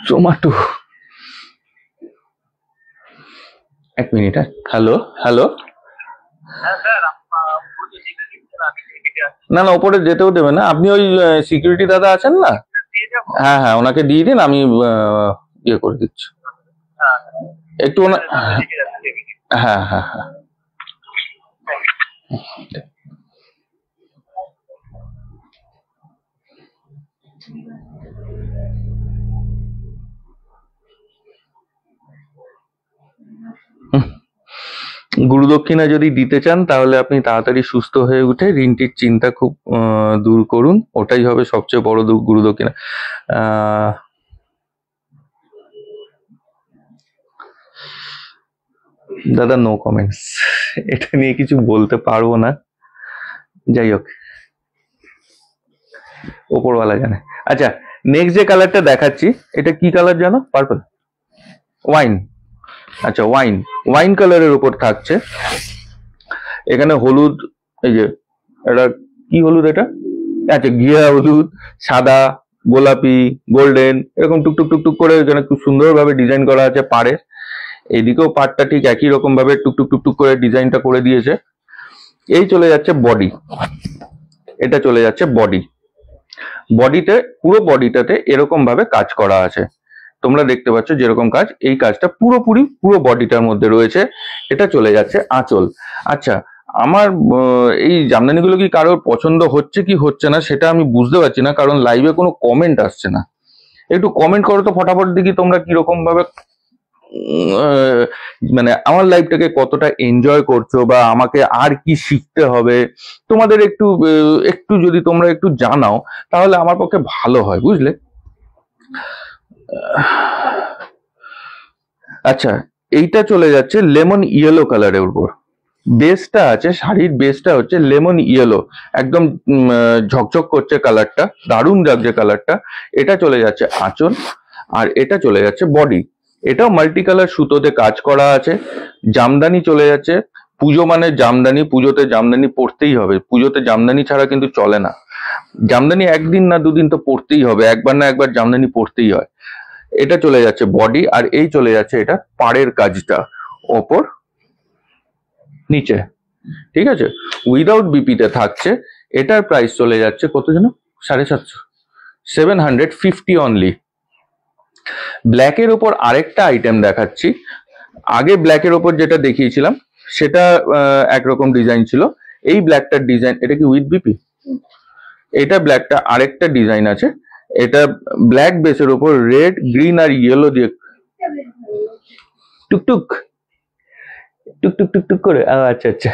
জোম্যাটো, এক মিনিট। হ্যালো হ্যালো, না না ওপরে যেতেও দেবে না, আপনি ওই সিকিউরিটি দাদা আছেন না, হ্যাঁ হ্যাঁ ওনাকে দিয়ে দিন, আমি ইয়ে করে দিচ্ছি একটু হ্যাঁ হ্যাঁ হ্যাঁ। গুরুদক্ষিণা যদি দিতে চান তাহলে আপনি তাড়াতাড়ি সুস্থ হয়ে উঠে ঋণটির চিন্তা খুব দূর করুন, ওটাই হবে সবচেয়ে বড় গুরুদক্ষিণা। দাদা নো কমেন্টস, এটা নিয়ে কিছু বলতে পারবো না, যাই হোক ওপরওয়ালা জানে। আচ্ছা, নেক্সট যে কালারটা দেখাচ্ছি, এটা কি কালার জানো? Purple, wine. আচ্ছা, ওয়াইন, ওয়াইন কালারের উপর থাকছে। এখানে হলুদ, এই যে এটা কি হলুদ এটা? আচ্ছা, ঘিয়া হলুদ, সাদা, গোলাপি, গোল্ডেন, এরকম টুকটুক টুকটুক করে এখানে খুব সুন্দরভাবে ডিজাইন করা আছে পাড়ের। এদিকেও পাড়টা ঠিক একই রকম ভাবে টুকটুক টুকটুক করে ডিজাইনটা করে দিয়েছে। এই চলে যাচ্ছে বডি, এটা চলে যাচ্ছে বডি। বডিতে, পুরো বডিটাতে এরকম ভাবে কাজ করা আছে, তোমরা দেখতে পাচ্ছ যেরকম কাজ, এই কাজটা পুরোপুরি পুরো বডিটার মধ্যে রয়েছে। এটা চলে যাচ্ছে আঁচল। আচ্ছা, আমার এই জামদানিগুলো কি কারোর পছন্দ হচ্ছে কি হচ্ছে না সেটা আমি বুঝতে পারছি না, কারণ লাইভে কোনো কমেন্ট আসছে না। একটু কমেন্ট করো তো ফটাফট, দেখি তোমরা কিরকম ভাবে মানে আমার লাইফটাকে কতটা এনজয় করছো, বা আমাকে আর কি শিখতে হবে তোমাদের একটু একটু যদি তোমরা একটু জানাও তাহলে আমার পক্ষে ভালো হয়, বুঝলে। আচ্ছা, এইটা চলে যাচ্ছে লেমন ইয়েলো কালারের উপর। বেসটা আছে, শাড়ির বেসটা হচ্ছে লেমন ইয়েলো, একদম ঝকঝক করছে কালারটা, দারুণ লাগছে কালারটা। এটা চলে যাচ্ছে আঁচল, আর এটা চলে যাচ্ছে বডি। এটাও মাল্টি কালার সুতোতে কাজ করা আছে। জামদানি চলে যাচ্ছে, পুজো মানে জামদানি, পুজোতে জামদানি পড়তেই হবে, পুজোতে জামদানি ছাড়া কিন্তু চলে না। জামদানি একদিন না দুদিন তো পড়তেই হবে, একবার না একবার জামদানি পড়তেই হয়। এটা চলে যাচ্ছে বডি, আর এই চলে যাচ্ছে এটা পাড়ের কাজটা, ওপর নিচে, ঠিক আছে। উইদাউট বিপিতে থাকছে। এটার প্রাইস চলে যাচ্ছে কত যেন? 750, 750 অনলি। ব্ল্যাকের ওপর আরেকটা আইটেম দেখাচ্ছি। আগে ব্ল্যাকের ওপর যেটা দেখিয়েছিলাম সেটা একরকম ডিজাইন ছিল, এই ব্ল্যাকটার ডিজাইন, এটা কি উইথ বিপি? এটা ব্ল্যাকটা আরেকটা ডিজাইন আছে, এটা ব্ল্যাক বেসের ওপর রেড, গ্রিন আর ইয়েলো দিয়ে টুকটুক টুকটুক টুকটুক করে। আচ্ছা আচ্ছা,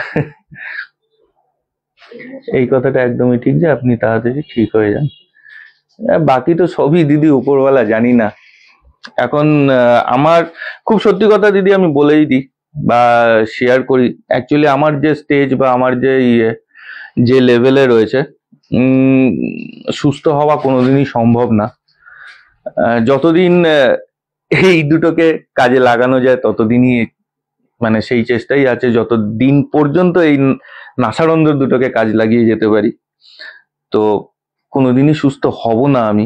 এই কথাটা একদমই ঠিক যে আপনি তাড়াতাড়ি ঠিক হয়ে যান। বাকি তো সবই দিদি উপরওয়ালা, জানি না। এখন আমার খুব সত্যি কথা দিদি আমি বলেই দিই বা শেয়ার করি, অ্যাকচুয়ালি আমার যে স্টেজ বা আমার যে যে লেভেলে রয়েছে, সুস্থ হওয়া কোনোদিনই সম্ভব না। যতদিন এই দুটোকে কাজে লাগানো যায় ততদিনই, মানে সেই চেষ্টাই আছে যতদিন পর্যন্ত এই নাসারন্ধ দুটোকে কাজ লাগিয়ে যেতে পারি। তো কোনোদিনই সুস্থ হব না আমি,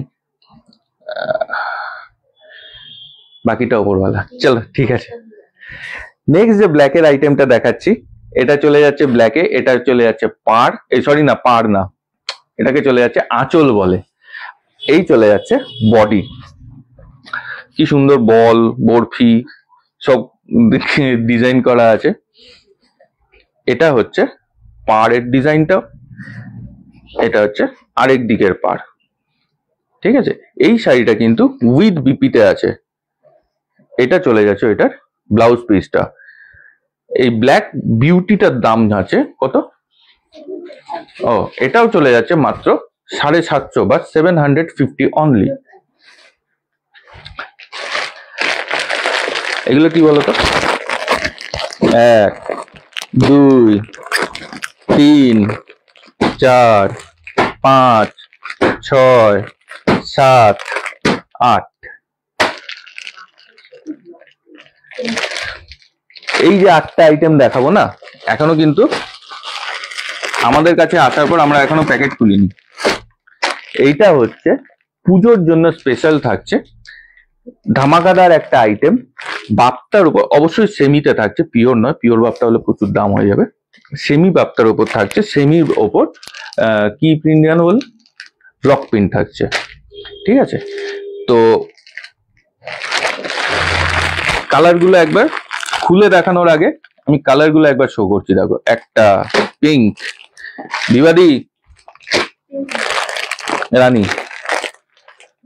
বাকিটা ওপরওয়ালা। চলো ঠিক আছে, নেক্সট যে ব্ল্যাকের আইটেমটা দেখাচ্ছি, এটা চলে যাচ্ছে ব্ল্যাকে, এটা চলে যাচ্ছে পাড়, সরি না পাড় না, এটাকে চলে যাচ্ছে আঁচল বলে। এই চলে যাচ্ছে বডি, কি সুন্দর বল, বরফি সব ডিজাইন করা আছে। এটা হচ্ছে পাড়ের ডিজাইনটা, এটা হচ্ছে আরেক দিকের পাড়। ঠিক আছে, এই শাড়িটা কিন্তু উইথ বিপিতে আছে। এটা চলে যাচ্ছে এটার ব্লাউজ পিসটা। এই ব্ল্যাক বিউটিটার দাম আছে কত? ও, এটাও চলে যাচ্ছে মাত্র 750 বা 750 অনলি। এগুলো কি বলতো? 1 2 3 4 5 6 7 8। এই যে 8টা আইটেম দেখাবো না, এখনো কিন্তু আমাদের কাছে আসার পর আমরা এখনো প্যাকেট খুলিনি। এইটা হচ্ছে পুজোর জন্য স্পেশাল থাকছে, ধামাকাদার একটা আইটেম। বাপ্তার উপর অবশ্যই সেমিতে থাকছে, পিওর নয়, পিওর বাপ্তা হলে প্রচুর দাম হয়ে যাবে। সেমি বাপ্তার উপর থাকছে, সেমির ওপর কি প্রিন্ট যেন বল, ব্লক প্রিন্ট থাকছে। ঠিক আছে, তো কালারগুলো একবার খুলে দেখানোর আগে আমি কালারগুলো একবার শো করছি। দেখো, একটা পিঙ্ক, বিবাদী রানী,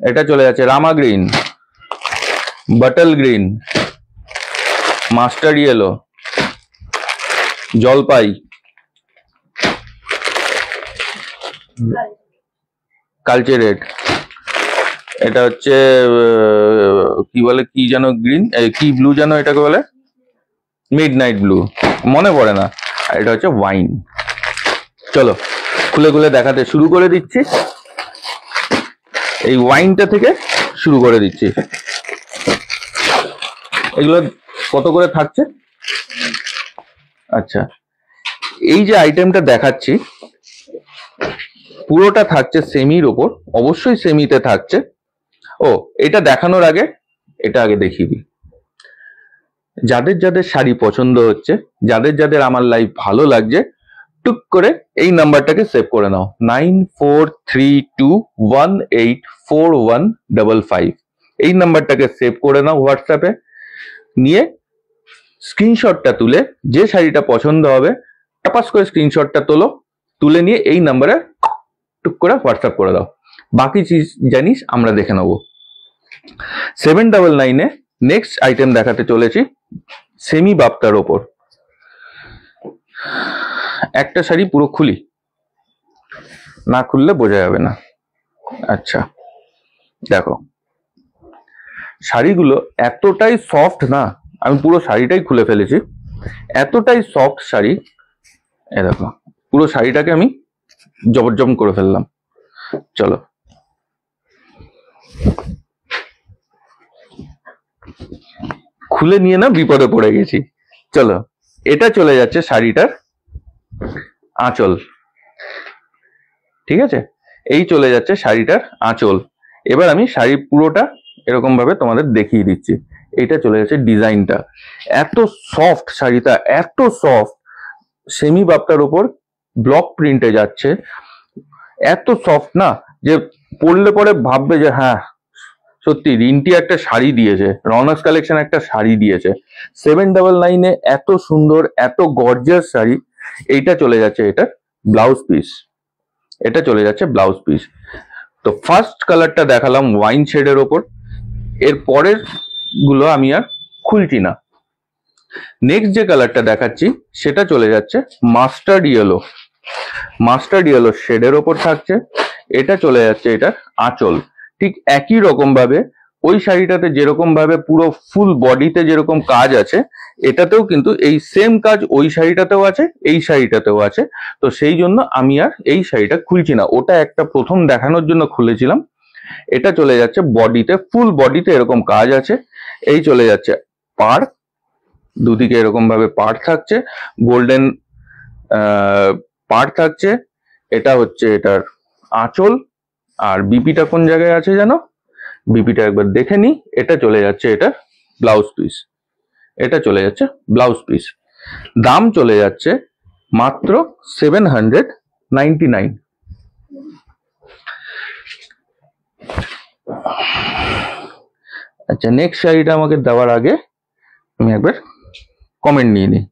এটা চলে যাচ্ছে Rama green, bottle green, mustard yellow, জলপাই, কালচে রেড, এটা হচ্ছে কি বলে, কি যেন গ্রিন, কি ব্লু যেন এটাকে বলে, মিড নাইট ব্লু, মনে পড়ে না। আর এটা হচ্ছে ওয়াইন। চলো খুলে খুলে দেখাতে শুরু করে দিচ্ছি। এই ওয়াইনটা থেকে শুরু করে দিচ্ছি। এগুলো কত করে থাকছে? আচ্ছা, এই যে আইটেমটা দেখাচ্ছি পুরোটা থাকছে সেমির ওপর, অবশ্যই সেমিতে থাকছে। ও, এটা দেখানোর আগে এটা আগে দেখিয়ে দিই। যাদের যাদের শাড়ি পছন্দ হচ্ছে, যাদের যাদের আমার লাইভ ভালো লাগছে, টুক করে এই নাম্বারটাকে সেভ করে নাও, 9432184155। এই নাম্বারটাকে সেভ করে নাও হোয়াটসঅ্যাপে। নিয়ে স্ক্রিনশটটা তুলে, যে শাড়িটা পছন্দ হবে টাপাস করে স্ক্রিনশটটা তোলো, তুলে নিয়ে এই নাম্বারে টুক করে হোয়াটসঅ্যাপ করে দাও। বাকি জানিস আমরা দেখে নেবো। 799-এ নেক্সট আইটেম দেখাতে চলেছি, সেমি বাপ্তার ওপর। একটা শাড়ি পুরো খুলি, না খুললে বোঝা যাবে না। আচ্ছা দেখো, শাড়িগুলো এতটাই সফট না, আমি পুরো শাড়িটাই খুলে ফেলেছি, এতটাই সফট শাড়ি। এ দেখো, পুরো শাড়িটাকে আমি জবরজম করে ফেললাম। চলো, খুলে নিয়ে না বিপদে পড়ে গেছি। চলো, এটা চলে যাচ্ছে শাড়িটার আঁচল। ঠিক আছে, এই চলে যাচ্ছে শাড়িটার আঁচল। এবার আমি শাড়ি পুরোটা এরকম ভাবে তোমাদের দেখিয়ে দিচ্ছি। এটা চলে যাচ্ছে ডিজাইনটা, এত সফট শাড়িটা, এত সফট, সেমি বাপ্তার উপর ব্লক প্রিন্টে যাচ্ছে, এত সফট না যে পরলে পরে ভাববে যে হ্যাঁ সত্যি রিন্টি একটা শাড়ি দিয়েছে, রনক্স কালেকশন একটা শাড়ি দিয়েছে। 799-এ এত সুন্দর, এত গর্জিয়াস শাড়ি। এইটা চলে যাচ্ছে এটার ব্লাউজ পিস, এটা চলে যাচ্ছে ব্লাউজ পিস। তো ফার্স্ট কালারটা দেখালাম ওয়াইন শেডের ওপর, এর পরের গুলো আমি আর খুলছি না। নেক্সট যে কালারটা দেখাচ্ছি সেটা চলে যাচ্ছে মাস্টার্ড ইয়েলো, মাস্টার্ড ইয়েলো শেডের ওপর থাকছে। এটা চলে যাচ্ছে এটার আঁচল। ঠিক একই রকম ভাবে ওই শাড়িটাতে যেরকম ভাবে পুরো ফুল বডিতে যেরকম কাজ আছে, এটাতেও কিন্তু এই সেম কাজ ওই শাড়িটাতেও আছে, এই শাড়িটাতেও আছে। তো সেই জন্য আমি আর এই শাড়িটা খুলছি না, ওটা একটা প্রথম দেখানোর জন্য খুলেছিলাম। এটা চলে যাচ্ছে বডিতে, ফুল বডিতে এরকম কাজ আছে। এই চলে যাচ্ছে পাড়, দুদিকে এরকম ভাবে পাড় থাকছে, গোল্ডেন পাড় থাকছে। এটা হচ্ছে এটার আঁচল। আর বিপিটা কোন জায়গায় আছে জানো? বিপিটা একবার দেখে নি। এটা চলে যাচ্ছে এটা ব্লাউজ পিস, এটা চলে যাচ্ছে ব্লাউজ পিস। দাম চলে যাচ্ছে মাত্র 799। আচ্ছা, নেক্সট শাড়িটা আমাকে দেওয়ার আগে আমি একবার কমেন্ট নিয়ে নিই।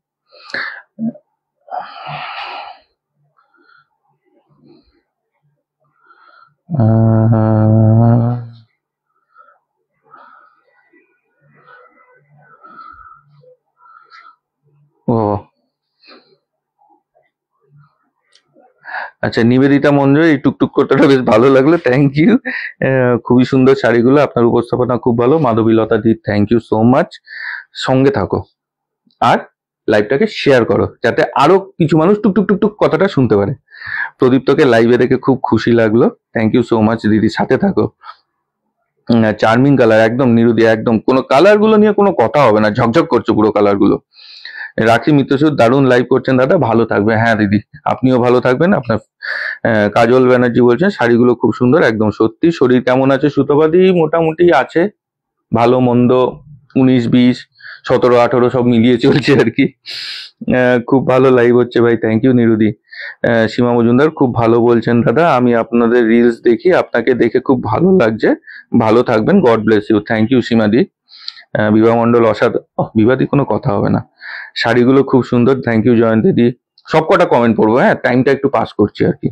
ও আচ্ছা, নিবেদিতা মঞ্জুর, এই টুকটুক করতেটা বেশ ভালো লাগলো, থ্যাংক ইউ। খুবই সুন্দর শাড়িগুলো, আপনার উপস্থাপনা খুব ভালো। মাধবীলতা দি, থ্যাংক ইউ সো মাচ। সঙ্গে থাকো আর লাইভটাকে শেয়ার করো, যাতে আরো কিছু মানুষ টুকটুক টুকটুক কথাটা শুনতে পারে। প্রদীপ্তকে লাইভে দেখে খুব খুশি লাগলো, থ্যাংক ইউ সো মাচ দিদি, সাথে থাকো। চার্মিং কালার, একদম নিরুদি, একদম কোনো কালার গুলো নিয়ে কোনো কথা হবে না, ঝকঝক করছে পুরো কালার গুলো। রাখি মিত্রসূদ, দারুণ লাইভ করছেন দাদা, ভালো থাকবে। হ্যাঁ দিদি, আপনিও ভালো থাকবেন। আপনার কাজল ব্যানার্জি বলছেন শাড়িগুলো খুব সুন্দর, একদম সত্যি। শরীর কেমন আছে সুতপাদি? মোটামুটি আছে, ভালো মন্দ, 19-20 17-18 সব মিলিয়ে চলছে আর কি। খুব ভালো লাইভ হচ্ছে ভাই, থ্যাংক ইউ নিরুদি। সীমা মজুমদার, খুব ভালো বলছেন দাদা, আমি আপনাদের রিলস দেখি, আপনাকে দেখে খুব ভালো লাগছে, ভালো থাকবেন, God bless you. Thank you সীমাদি। বিভা মন্ডল, অসাধারণ। বিবাদি কোনো কথা হবে না, শাড়িগুলো খুব সুন্দর, থ্যাংক ইউ জয়ন্তীদি। সব কটা কমেন্ট পড়বো, হ্যাঁ, টাইমটা একটু পাস করছি আর কি।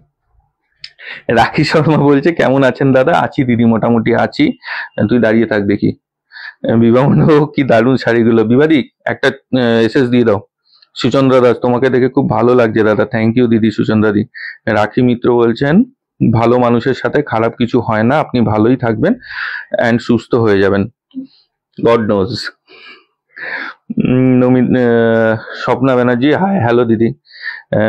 রাখি শর্মা বলছে কেমন আছেন দাদা? আছি দিদি, মোটামুটি আছি, তুই দাঁড়িয়ে থাক দেখি। বিবাহ কি দারুণ শাড়িগুলো। বিবাদি, একটা এসএস দিয়ে দাও। সুচন্দ্রা দাস, তোমাকে দেখে খুব ভালো লাগছে দাদা, থ্যাংক ইউ দিদি সুচন্দ্রা দি। রাখি মিত্র বলছেন ভালো মানুষের সাথে খারাপ কিছু হয় না, আপনি ভালোই থাকবেন অ্যান্ড সুস্থ হয়ে যাবেন, God knows. Swapna Banerjee, hi, hello দিদি।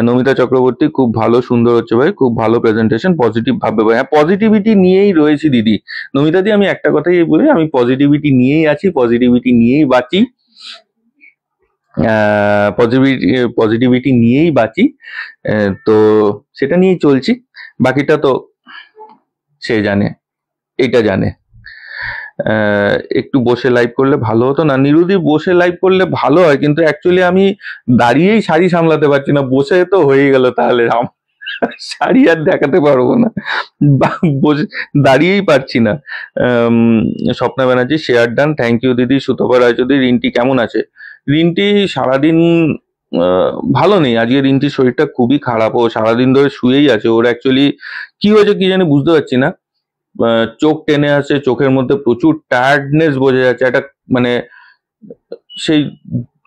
নমিতা চক্রবর্তী, খুব ভালো, সুন্দর হচ্ছে ভাই, খুব ভালো প্রেজেন্টেশন, পজিটিভ ভাববে ভাই। হ্যাঁ, পজিটিভিটি নিয়েই রয়েছি দিদি। নমিতা দি, আমি একটা কথাই বলি, আমি পজিটিভিটি নিয়েই আছি, পজিটিভিটি নিয়েই বাঁচি, পজিটিভিটি নিয়েই বাঁচি, তো সেটা নিয়েই চলছি। বাকিটা তো সে জানে, এটা জানে। একটু বসে লাইভ করলে ভালো হতো না? নিরুদি, বসে লাইভ করলে ভালো হয়, কিন্তু অ্যাকচুয়ালি আমি দাঁড়িয়েই শাড়ি সামলাতে পারছি না, বসে তো হয়ে গেল, তাহলে শাড়ি আর দেখাতে পারবো না, বসে দাঁড়িয়েই পারছি না। Swapna Banerjee, share done, thank you দিদি। সুতপা রায়চৌধুরী, রিন্টি কেমন আছে? রিন্টি সারাদিন ভালো নেই আজকে, রিন্টির শরীরটা খুবই খারাপ, ও সারাদিন ধরে শুয়েই আছে। ওর অ্যাকচুয়ালি কি হয়েছে কি জানি বুঝতে পারছি না, চোখ টেনে আসে, চোখের মধ্যে প্রচুর টায়ার্ডনেস বোঝা যাচ্ছে, একটা মানে সেই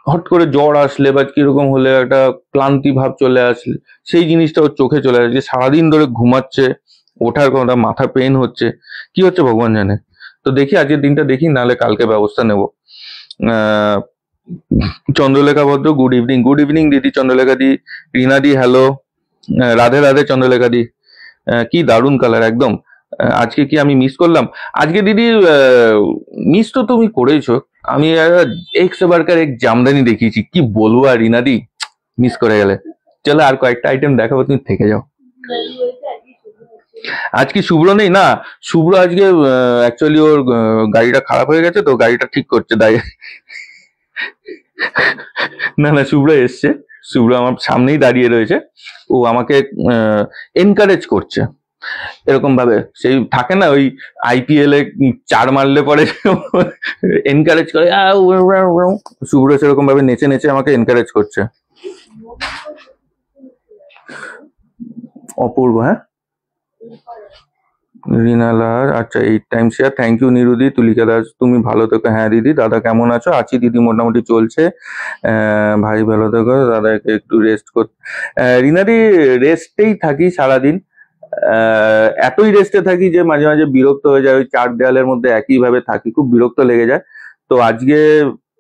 হট করে জ্বর আসলে বা কিরকম হলে একটা ক্লান্তি ভাব চলে আসলে সেই জিনিসটা ওর চোখে চলে আসছে। সারাদিন ধরে ঘুমাচ্ছে, ওঠার কথা, মাথা পেন হচ্ছে, কি হচ্ছে ভগবান জানে। তো দেখি আজকের দিনটা দেখি, নাহলে কালকে ব্যবস্থা নেব। চন্দ্রলেখা ভদ্র, গুড ইভিনিং। গুড ইভিনিং দিদি চন্দ্রলেখা দি। রিনা দি, হ্যালো। রাধে রাধে চন্দ্রলেখা দি। কি দারুণ কালার, একদম। আজকে কি আমি মিস করলাম? আজকে দিদি মিস তো তুমি করেছো, আমি এক্স বার্কার এক জামদানি দেখিয়েছি, কি বলবো আর রিনা দি, মিস করে গেলে। চলো আর কয়েকটা আইটেম দেখাবো, তুমি থেকে যাও। আজকে শুভ্র নেই না, শুভ্র আজকে অ্যাকচুয়ালি ওর গাড়িটা খারাপ হয়ে গেছে, তো গাড়িটা ঠিক করছে, তাই। না না, শুভ্র এসছে, শুভ্র আমার সামনেই দাঁড়িয়ে রয়েছে, ও আমাকে এনকারেজ করছে এরকম ভাবে। সেই থাকে না ওই আইপিএল এ 4 মারলে পরে এনকারেজ করে, শুভ্র সেরকম ভাবে নেচে নেচে আমাকে এনকারেজ করছে। অপূর্ব, হ্যাঁ, রিনালার, আচ্ছা 8 টাইম শেয়ার, থ্যাংক ইউ নিরুদি। তুলিকা দাস, তুমি ভালো থেকো। হ্যাঁ দিদি। দাদা কেমন আছো? আছি দিদি, মোটামুটি চলছে। ভাই ভালো থেকো, দাদাকে একটু রেস্ট কর। রিনাদি, রেস্টেই থাকি সারাদিন, এতই রেস্টে থাকি যে মাঝে মাঝে বিরক্ত হয়ে যায়, ওই 4 দেয়ালের মধ্যে একই ভাবে থাকি, খুব বিরক্ত লেগে যায়। তো আজকে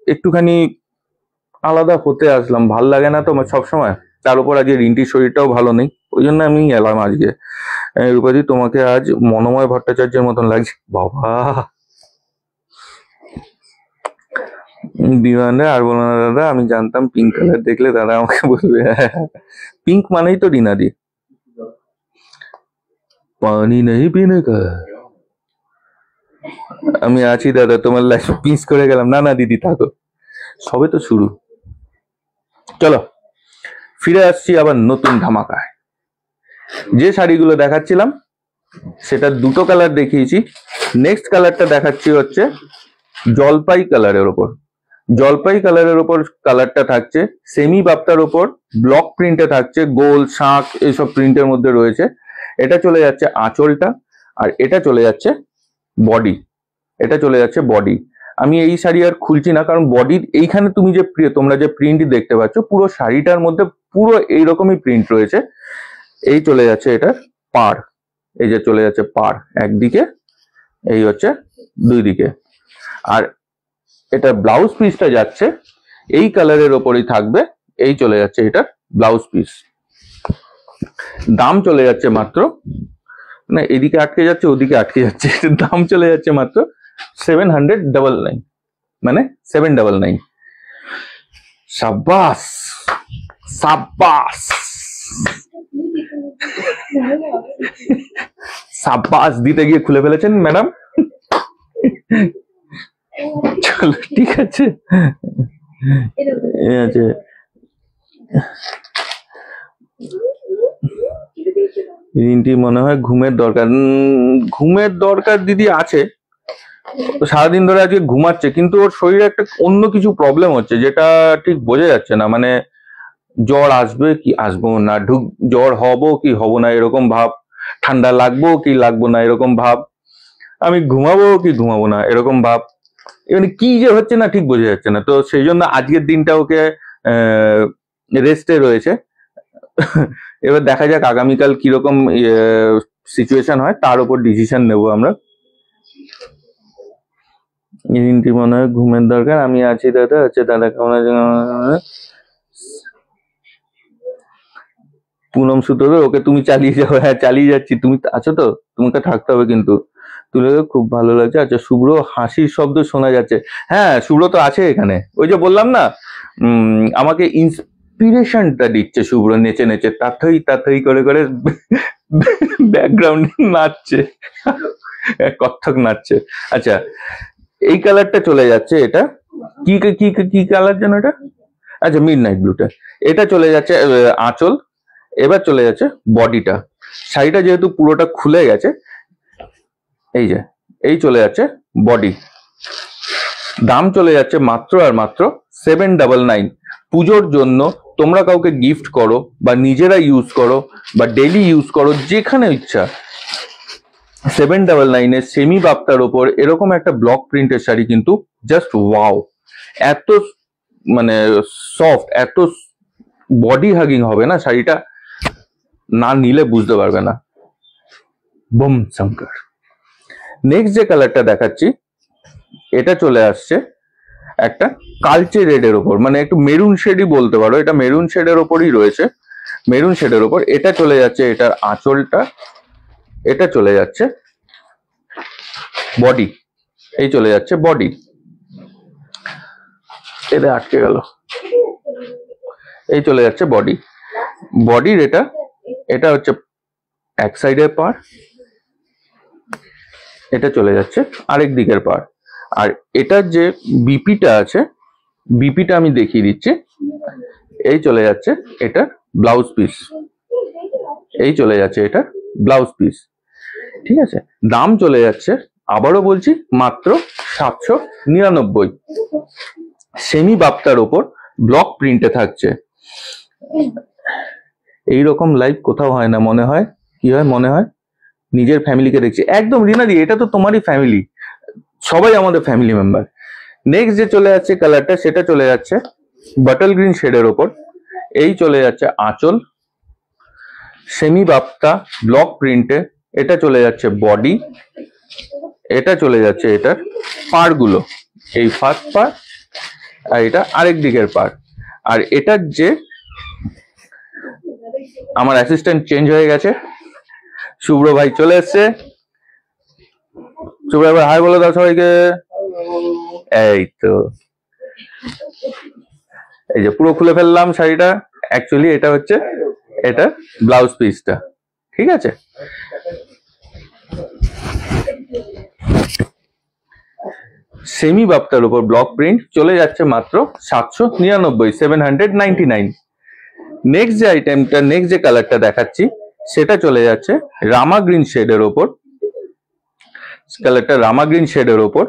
একটুখানি আলাদা হতে আসলাম, ভাল লাগে না তো সবসময়, তার উপর আজকে রিন্টির শরীরটাও ভালো নেই, ওই জন্য আমি এলাম আজকে। রূপাদি, তোমাকে আজ মনোময় ভট্টাচার্যের মতন লাগছে বাবা। বিমানে আর বলো না দাদা, আমি জানতাম পিঙ্ক কালার দেখলে দাদা আমাকে বলবে, পিঙ্ক মানেই তো রিনাদি। পানি নেই পিনে কা, আমি আছি দাদা, তোমার লাইফ মিস করে গেলাম। না না দিদি থাকো, সবে তো শুরু। চলো ফিরে আসছি আবার নতুন ধামাকায়। যে শাড়িগুলো দেখাচ্ছিলাম সেটা দুটো কালার দেখিয়েছি, নেক্সট কালারটা দেখাচ্ছি হচ্ছে জলপাই কালারের ওপর। জলপাই কালারের ওপর কালারটা থাকছে সেমি বাপ্তার ওপর, ব্লক প্রিন্টে থাকছে, গোল শাঁখ এইসব প্রিন্টের মধ্যে রয়েছে। এটা চলে যাচ্ছে আঁচলটা, আর এটা চলে যাচ্ছে বডি, এটা চলে যাচ্ছে বডি। আমি এই শাড়ি আর খুলছি না, কারণ বডির এইখানে তুমি যে তোমরা যে প্রিন্ট দেখতে পাচ্ছ, পুরো শাড়িটার মধ্যে পুরো এইরকমই প্রিন্ট রয়েছে। এই চলে যাচ্ছে এটার পাড়, এই যে চলে যাচ্ছে পাড় একদিকে, এই হচ্ছে দুই দিকে। আর এটা ব্লাউজ পিসটা যাচ্ছে এই কালারের ওপরই থাকবে, এই চলে যাচ্ছে এটার ব্লাউজ পিস। দাম চলে যাচ্ছে মাত্র, না এদিকে আটকে যাচ্ছে ওদিকে আটকে যাচ্ছে, দাম চলে যাচ্ছে মাত্র 799, মানে 799। সাব্বাস সাব্বাস সাব্বাস দিতে গিয়ে খুলে ফেলেছেন ম্যাডাম। চলো ঠিক আছে, আছে দিনটি মনে হয় ঘুমের দরকার। ঘুমের দরকার দিদি আছে, তো সারাদিন ধরে আজকে ঘুমাচ্ছে, কিন্তু ওর শরীরে একটা অন্য কিছু প্রবলেম হচ্ছে, যেটা ঠিক বোঝা যাচ্ছে না। মানে জ্বর আসবে কি আসবো না, জ্বর হবো কি হব না এরকম ভাব, ঠান্ডা লাগবো কি লাগবো না এরকম ভাব, আমি ঘুমাবো কি ঘুমাবো না এরকম ভাব, মানে কি যে হচ্ছে না ঠিক বোঝা যাচ্ছে না। তো সেই জন্য আজকের দিনটা ওকে রেস্টে রয়েছে। এবার দেখা যাক আগামীকাল কিরকম সিচুয়েশন হয়, তার উপর ডিসিশন নেব আমরা। এই দিনটি মনে হয় ঘুমের দরকার, আমি আছি দাদা, আছে দাদা কেমন আছে? পুনম সুতোবে ওকে তুমি চালিয়ে যাও। হ্যাঁ চালিয়ে যাচ্ছি, তুমি আছো তো, তোমাকে থাকতে হবে কিন্তু। তুলে খুব ভালো লাগছে। আচ্ছা শুভ্র হাসির শব্দ শোনা যাচ্ছে, হ্যাঁ শুভ্র তো আছে এখানে, ওই যে বললাম না আমাকে ইন্সপিরেশনটা দিচ্ছে শুভ্র, নেচে নেচে তাথই তাথই করে করে ব্যাকগ্রাউন্ডে নাচছে, কত্থক নাচছে। আচ্ছা এই কালারটা চলে যাচ্ছে, এটা কি কি কি কালার যেন এটা, আচ্ছা মিড নাইট ব্লুটা, এটা চলে যাচ্ছে আঁচল। এবার চলে যাচ্ছে বডিটা, শাড়িটা যেহেতু পুরোটা খুলে গেছে, এই যে এই চলে যাচ্ছে বডি। দাম চলে যাচ্ছে মাত্র আর মাত্র 799। পুজোর জন্য তোমরা কাউকে গিফট করো বা নিজেরা ইউজ করো বা ডেইলি ইউজ করো, যেখানে ইচ্ছা, 799 এর সেমি বাপ্তার ওপর এরকম একটা ব্লক প্রিন্টের শাড়ি কিন্তু জাস্ট ওয়াও। এত মানে সফট, এত বডি হাগিং হবে না শাড়িটা, না নিলে বুঝতে পারবে না। বুম শঙ্কর। নেক্সট যে কালারটা দেখাচ্ছি, এটা চলে আসছে একটা কালচে রেডের ওপর, মানে একটু মেরুন শেডই বলতে পারো, এটা মেরুন শেডের ওপরই রয়েছে, মেরুন শেডের ওপর। এটা চলে যাচ্ছে এটার আঁচলটা, এটা চলে যাচ্ছে বডি, এই চলে যাচ্ছে বডি। এটা আটকে গেল, এই চলে যাচ্ছে বডি। বডির এটা এটা হচ্ছে এক সাইডের পার্ট, এটা চলে যাচ্ছে আরেক দিকের পার্ট। আর এটার যে বিপিটা আছে, বিপিটা আমি দেখিয়ে দিচ্ছি, এই চলে যাচ্ছে এটা ব্লাউজ পিস, এই চলে যাচ্ছে এটা ব্লাউজ পিস। ঠিক আছে, দাম চলে যাচ্ছে আবারও বলছি মাত্র 799। সেমি বাপ্তার ওপর ব্লক প্রিন্টে থাকছে। এইরকম লাইভ কোথাও হয় না, মনে হয় কি হয়, মনে হয় নিজের ফ্যামিলিকে দেখছি। একদম রিনাদি, এটা তো তোমারই ফ্যামিলি, সবাই আমাদের ফ্যামিলি মেম্বার। নেক্সট যে চলে যাচ্ছে কালারটা, সেটা চলে যাচ্ছে বাটল গ্রিন শেডের ওপর, এই চলে যাচ্ছে আঁচল, সেমি বাপ্তা ব্লক প্রিন্টে, এটা চলে যাচ্ছে বডি, এটা চলে যাচ্ছে এটার পাড়গুলো, এই ফার্স্ট পার্ট আর এটা আরেক দিকের পার্ট। আর এটার যে আমার অ্যাসিস্ট্যান্ট চেঞ্জ হয়ে গেছে, শুভ্র ভাই চলে এসছে। শুভ্র ভাই হাই বলে দাও সবাইকে। এই তো, এই যে পুরো খুলে ফেললাম শাড়িটা। অ্যাকচুয়ালি এটা হচ্ছে এটা ব্লাউজ পিসটা, ঠিক আছে। সেমি বাপ্তার উপর ব্লক প্রিন্ট চলে যাচ্ছে মাত্র 799, 799। নেক্সট যে আইটেমটা, নেক্সট যে কালারটা দেখাচ্ছি, সেটা চলে যাচ্ছে রামা গ্রিন শেডের ওপর, কালারটা রামা গ্রিন শেডের ওপর,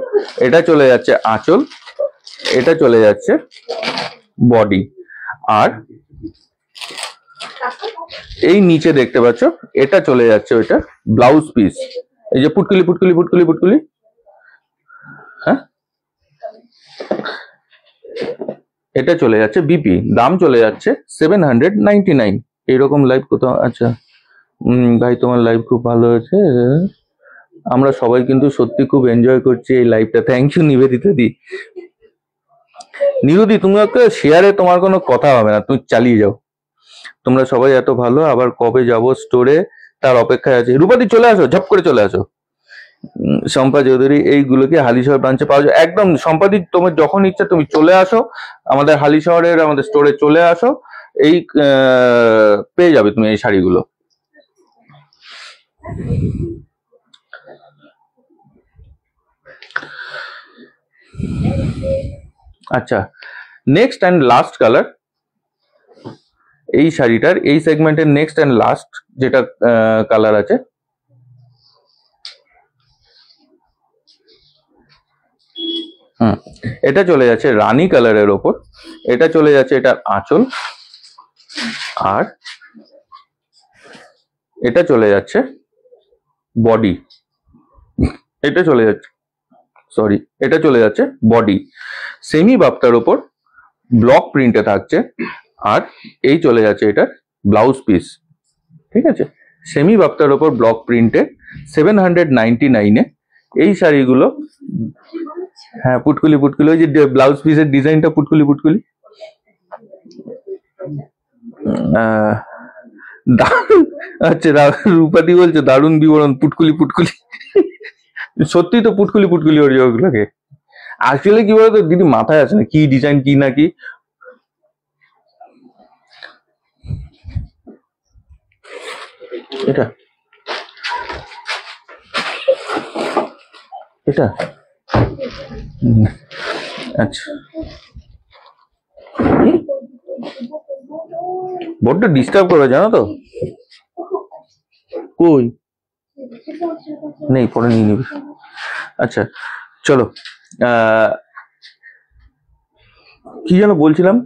এটা চলে যাচ্ছে আঁচল, এটা চলে যাচ্ছে বডি। আর এই নিচে দেখতে পাচ্ছ, এটা চলে যাচ্ছে ওইটা ব্লাউজ পিস, এই যে পুটকুলি পুটকুলি পুটকুলি পুটকুলি, হ্যাঁ এটা চলে যাচ্ছে বিপি, দাম চলে যাচ্ছে 799। এইরকম লাইভ কোথাও? আচ্ছা ভাই তোমার লাইভ খুব ভালো হয়েছে, আমরা সবাই কিন্তু সত্যি খুব এনজয় করছি এই লাইভটা। থ্যাংক ইউ নিবেদিতা দি। নিরুদি তুমি একটা শেয়ারে তোমার কোনো কথা হবে না, তুমি চালিয়ে যাও। তোমরা সবাই এত ভালো, আবার কবে যাব স্টোরে তার অপেক্ষায় আছে। রূপাদি চলে আসো, ঝপ করে চলে আসো। শম্পা চৌধুরী, এইগুলোকে হালিশহর ব্রাঞ্চে পাওয়া যায় একদম। সম্পাদি তোমার যখন ইচ্ছা তুমি চলে আসো আমাদের হালিশহরের আমাদের স্টোরে চলে আসো, এই পেয়ে যাবে তুমি এই শাড়িগুলো। আচ্ছা নেক্সট অ্যান্ড লাস্ট কালার, এই শাড়িটার এই সেগমেন্টের নেক্সট অ্যান্ড লাস্ট যেটা কালার আছে, এটা চলে যাচ্ছে রানী কালারের ওপর। এটা চলে যাচ্ছে এটার আঁচল, আর এটা চলে যাচ্ছে বডি। এটা চলে যাচ্ছে এটা চলে যাচ্ছে বডি, সেমি বাপ্তার ওপর ব্লক প্রিন্টে থাকছে। আর এই চলে যাচ্ছে এটার ব্লাউজ পিস, ঠিক আছে, সেমি বাপ্তার ওপর ব্লক প্রিন্টে 799-এ এই শাড়িগুলো। হ্যাঁ পুটকুলি পুটকুলি, ওই যে ব্লাউজ পিসের ডিজাইনটা পুটকুলি পুটকুলি। আচ্ছা রূপাদি বলছে দারুণ বিবরণ, পুটকুলি পুটকুলি। সত্যি তো পুটকুলি পুটকুলি ওর ওগুলোকে। আসলে কি বলতো দিদি, মাথায় আছে না কি ডিজাইন কি না কি। এটা এটা আচ্ছা বড্ড ডিস্টার্ব করে জানো তো। কই নেই, পরে নিয়ে নিবি। আচ্ছা চলো, কি যেন বলছিলাম,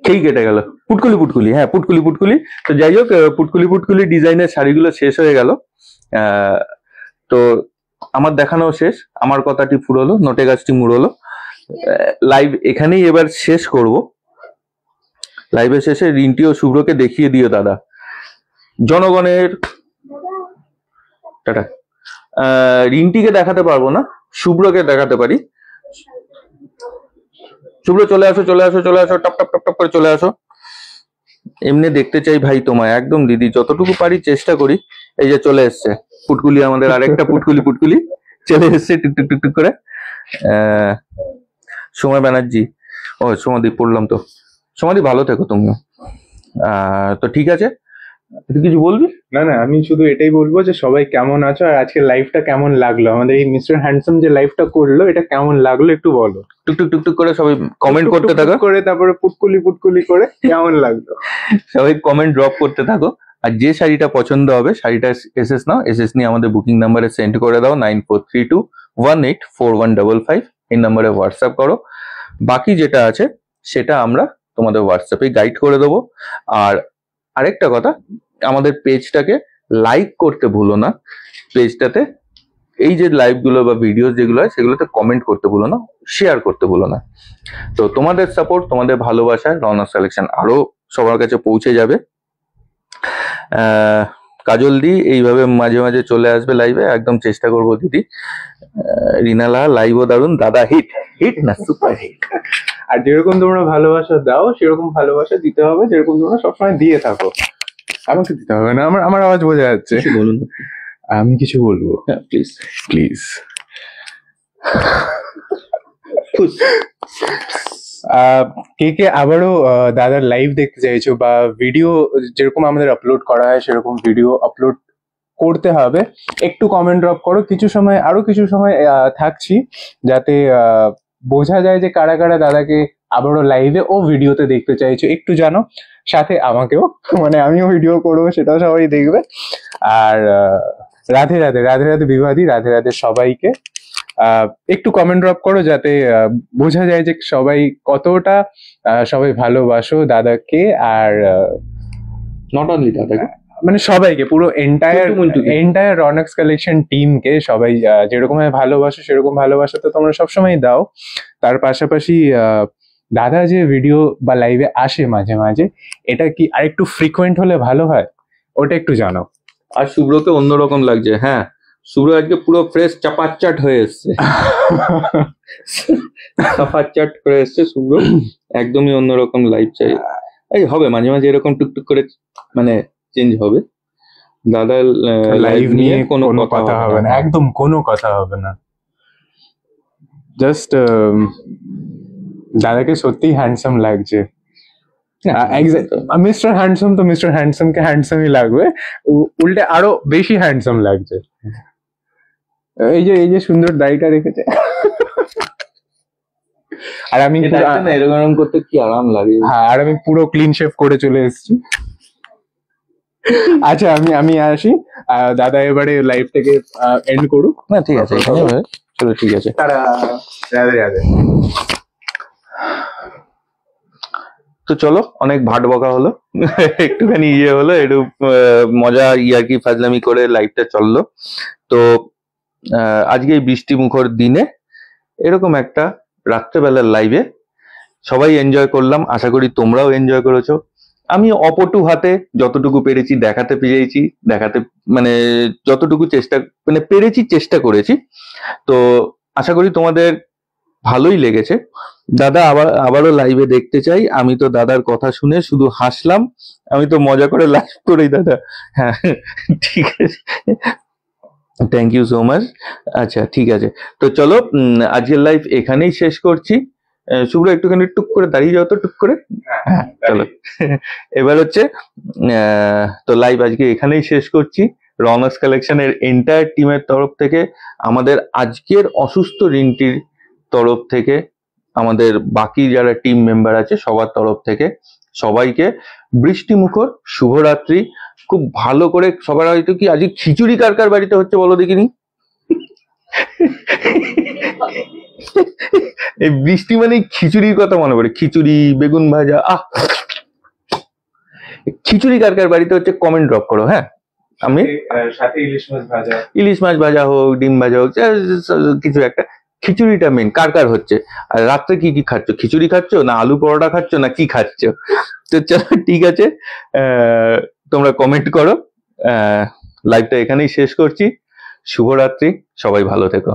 সেই কেটে গেল। পুটকুলি পুটকুলি, হ্যাঁ পুটকুলি পুটকুলি। তো যাই হোক, পুটকুলি পুটকুলি ডিজাইনের শাড়িগুলো শেষ হয়ে গেল। তো আমার দেখানো শেষ, আমার কথাটি ফুরোলো, নোটে গাছটি মুড়লো। লাইভ এখানেই এবার শেষ করব। লাইভের শেষে রিন্টি ও শুভ্রকে দেখিয়ে দিও দাদা। জনগণের টাটা। রিন্টিকে দেখাতে পারবো না, শুভ্রকে দেখাতে পারি। শুভ্র চলে আসো চলে আসো চলে আসো, টপ টপ টপ টপ করে চলে আসো। এমনি দেখতে চাই ভাই তোমায়, একদম দিদি যতটুকু পারি চেষ্টা করি। এই যে চলে এসছে পুটকুলি, আমাদের আরেকটা পুটকুলি পুটকুলি চলে এসছে টুক টুক টুক করে। সময় ব্যানার্জি, ও সমাধি পড়লাম তো। সমাধি ভালো থেকো তুমিও। তো ঠিক আছে, তুই কিছু বলবি? না না, আমি শুধু এটাই বলবো যে সবাই কেমন আছো, আর আজকে লাইভটা কেমন লাগলো, আমাদের এই মিস্টার হ্যান্ডসাম যে লাইভটা করলো এটা কেমন লাগলো একটু বলো। টুক টুক টুক করে সবাই কমেন্ট করতে থাকো, করে তারপরে পুটকুলি পুটকুলি করে কেমন লাগলো সবাই কমেন্ট ড্রপ করতে থাকো। আর যে শাড়িটা পছন্দ হবে শাড়িটা এসএস নাও, এসএস নিয়ে আমাদের বুকিং নাম্বারে সেন্ড করে দাও 9432184155। এই নাম্বারে হোয়াটসঅ্যাপ করো। বাকি যেটা আছে সেটা আমরা তোমাদের হোয়াটসঅ্যাপে গাইড করে দেবো। আর আরেকটা কথা, আমাদের পেজটাকে লাইক করতে ভুলো না। পেজটাতে এই যে লাইভগুলো বা ভিডিও যেগুলো হয় সেগুলোতে কমেন্ট করতে ভুলো না, শেয়ার করতে ভুলো না। তো তোমাদের সাপোর্ট, তোমাদের ভালোবাসায় রনক্স কালেকশন আরো সবার কাছে পৌঁছে যাবে। কাজল দি এইভাবে মাঝে মাঝে চলে আসবে লাইভে, একদম চেষ্টা করবো দিদি। রিনালা লাইভও দারুন দাদা, হিট হিট না সুপার হিট। আর যেরকম তোমরা ভালোবাসা দাও সেরকম ভালোবাসা দিতে হবে, যেরকম তোমরা সবসময় দিয়ে থাকো। আমাকে দিতে হবে না, আমার আওয়াজ বোঝা যাচ্ছে। বলুন, আমি কিছু বলবো? Please please. কে কে আবারও দাদার লাইভ দেখতে চাইছো বা ভিডিও যেরকম আমাদের আপলোড করা হয় সেরকম ভিডিও আপলোড করতে হবে, একটু কমেন্ট ড্রপ করো। আরো কিছু সময় থাকছি যাতে বোঝা যায় যে কারা কারা দাদাকে আবারও লাইভে ও ভিডিওতে দেখতে চাইছো, একটু জানো। সাথে আমাকেও, মানে আমিও ভিডিও করবো, সেটাও সবাই দেখবে। আর রাধে রাধে, রাধে রাধে বিবাদী, রাধে রাধে সবাইকে। একটু কমেন্ট ড্রপ করো যাতে বোঝা যায় যে সবাই কতটা সবাই ভালোবাসো দাদাকে। আর নট অনলি দাদাকে, মানে সবাইকে, পুরো এন্টায়ার মন্টু। রনক্স কালেকশন টিমকে, সবাই যেরকম ভালোবাসো সেরকম ভালোবাসা তো তোমরা সবসময় দাও। তার পাশাপাশি দাদা যে ভিডিও বা লাইভে আসে মাঝে মাঝে, এটা কি আরেকটু ফ্রিকোয়েন্ট হলে ভালো হয়, ওটা একটু জানাও। আর শুভ্রকে অন্যরকম লাগছে। হ্যাঁ, শুভ্র আজকে পুরো ফ্রেশ চাপাচ্চাট হয়ে এসছে, চাপাচ্চাট করে এসছে শুভ্র, একদমই অন্যরকম লাইফ চাই। এই হবে মাঝে মাঝে এরকম টুকটুক করে মানে চেঞ্জ হবে। দাদা লাইভ নিয়ে কোনো কথা হবে না, একদম কোনো কথা হবে না। জাস্ট দাদাকে সত্যি হ্যান্ডসাম লাগছে। মিস্টার হ্যান্ডসাম তো মিস্টার হ্যান্ডসামকে হ্যান্ডসামই লাগবে, উল্টে আরো বেশি হ্যান্ডসাম লাগছে। এই যে সুন্দর দাড়িটা রেখেছে। আর আমি এরকম করতে কি আরাম লাগে। হ্যাঁ, আর আমি পুরো ক্লিন শেভ করে চলে এসেছি। আচ্ছা, আমি আসি। দাদা এবারে লাইভ থেকে এন্ড করুক। না ঠিক আছে, চলো ঠিক আছে। রাধে রাধে। তো চলো, অনেক ভাট বকা হলো, একটুখানি ইয়ে হলো, একটু মজা ইয়ার্কি ফাজলামি করে লাইভটা চললো। তো আজকে এই বৃষ্টি মুখর দিনে এরকম একটা রাত্রেবেলার লাইভে সবাই এনজয় করলাম, আশা করি তোমরাও এনজয় করেছো। আমি অপটু হাতে যতটুকু পেরেছি দেখাতে পেরেছি, মানে যতটুকু চেষ্টা করেছি। তো আশা করি তোমাদের ভালোই লেগেছে। দাদা আবারও লাইভে দেখতে চাই। আমি তো দাদার কথা শুনে শুধু হাসলাম, আমি তো মজা করে লাইভ করি দাদা। হ্যাঁ ঠিক আছে, থ্যাংক ইউ সো মাচ। আচ্ছা ঠিক আছে, তো চলো আজকের লাইভ এখানেই শেষ করছি। শুভ্র একটুখানি টুক করে দাঁড়িয়ে যাও তো, টুক করে। হ্যাঁ চলো, এবার হচ্ছে তো লাইভ আজকে এখানেই শেষ করছি। রনক্স কালেকশনের এন্টায়ার টিমের তরফ থেকে, আমাদের আজকের অসুস্থ রিন্টির তরফ থেকে, আমাদের বাকি যারা টিম মেম্বার আছে সবার তরফ থেকে সবাইকে বৃষ্টি মুখর শুভরাত্রি। খুব ভালো করে সবার হয়তো কি আজকে খিচুড়ি কার কার বাড়িতে হচ্ছে বলো দেখিনি। এই বৃষ্টি মানে খিচুড়ির কথা মনে পড়ে, খিচুড়ি বেগুন ভাজা। খিচুড়ি কার কার বাড়িতে হচ্ছে কমেন্ট ড্রপ করো। হ্যাঁ, আমি সাথে ইলিশ মাছ ভাজা হোক, ডিম ভাজা হোক, কিছু একটা। খিচুড়িটা মেন কার কার হচ্ছে। আর রাত্রে কি কি খাচ্ছ, খিচুড়ি খাচ্ছ না আলু পরোটা খাচ্ছ না কি খাচ্ছ? তো চলো ঠিক আছে, তোমরা কমেন্ট করো। লাইভটা এখানেই শেষ করছি। শুভরাত্রি, সবাই ভালো থেকো।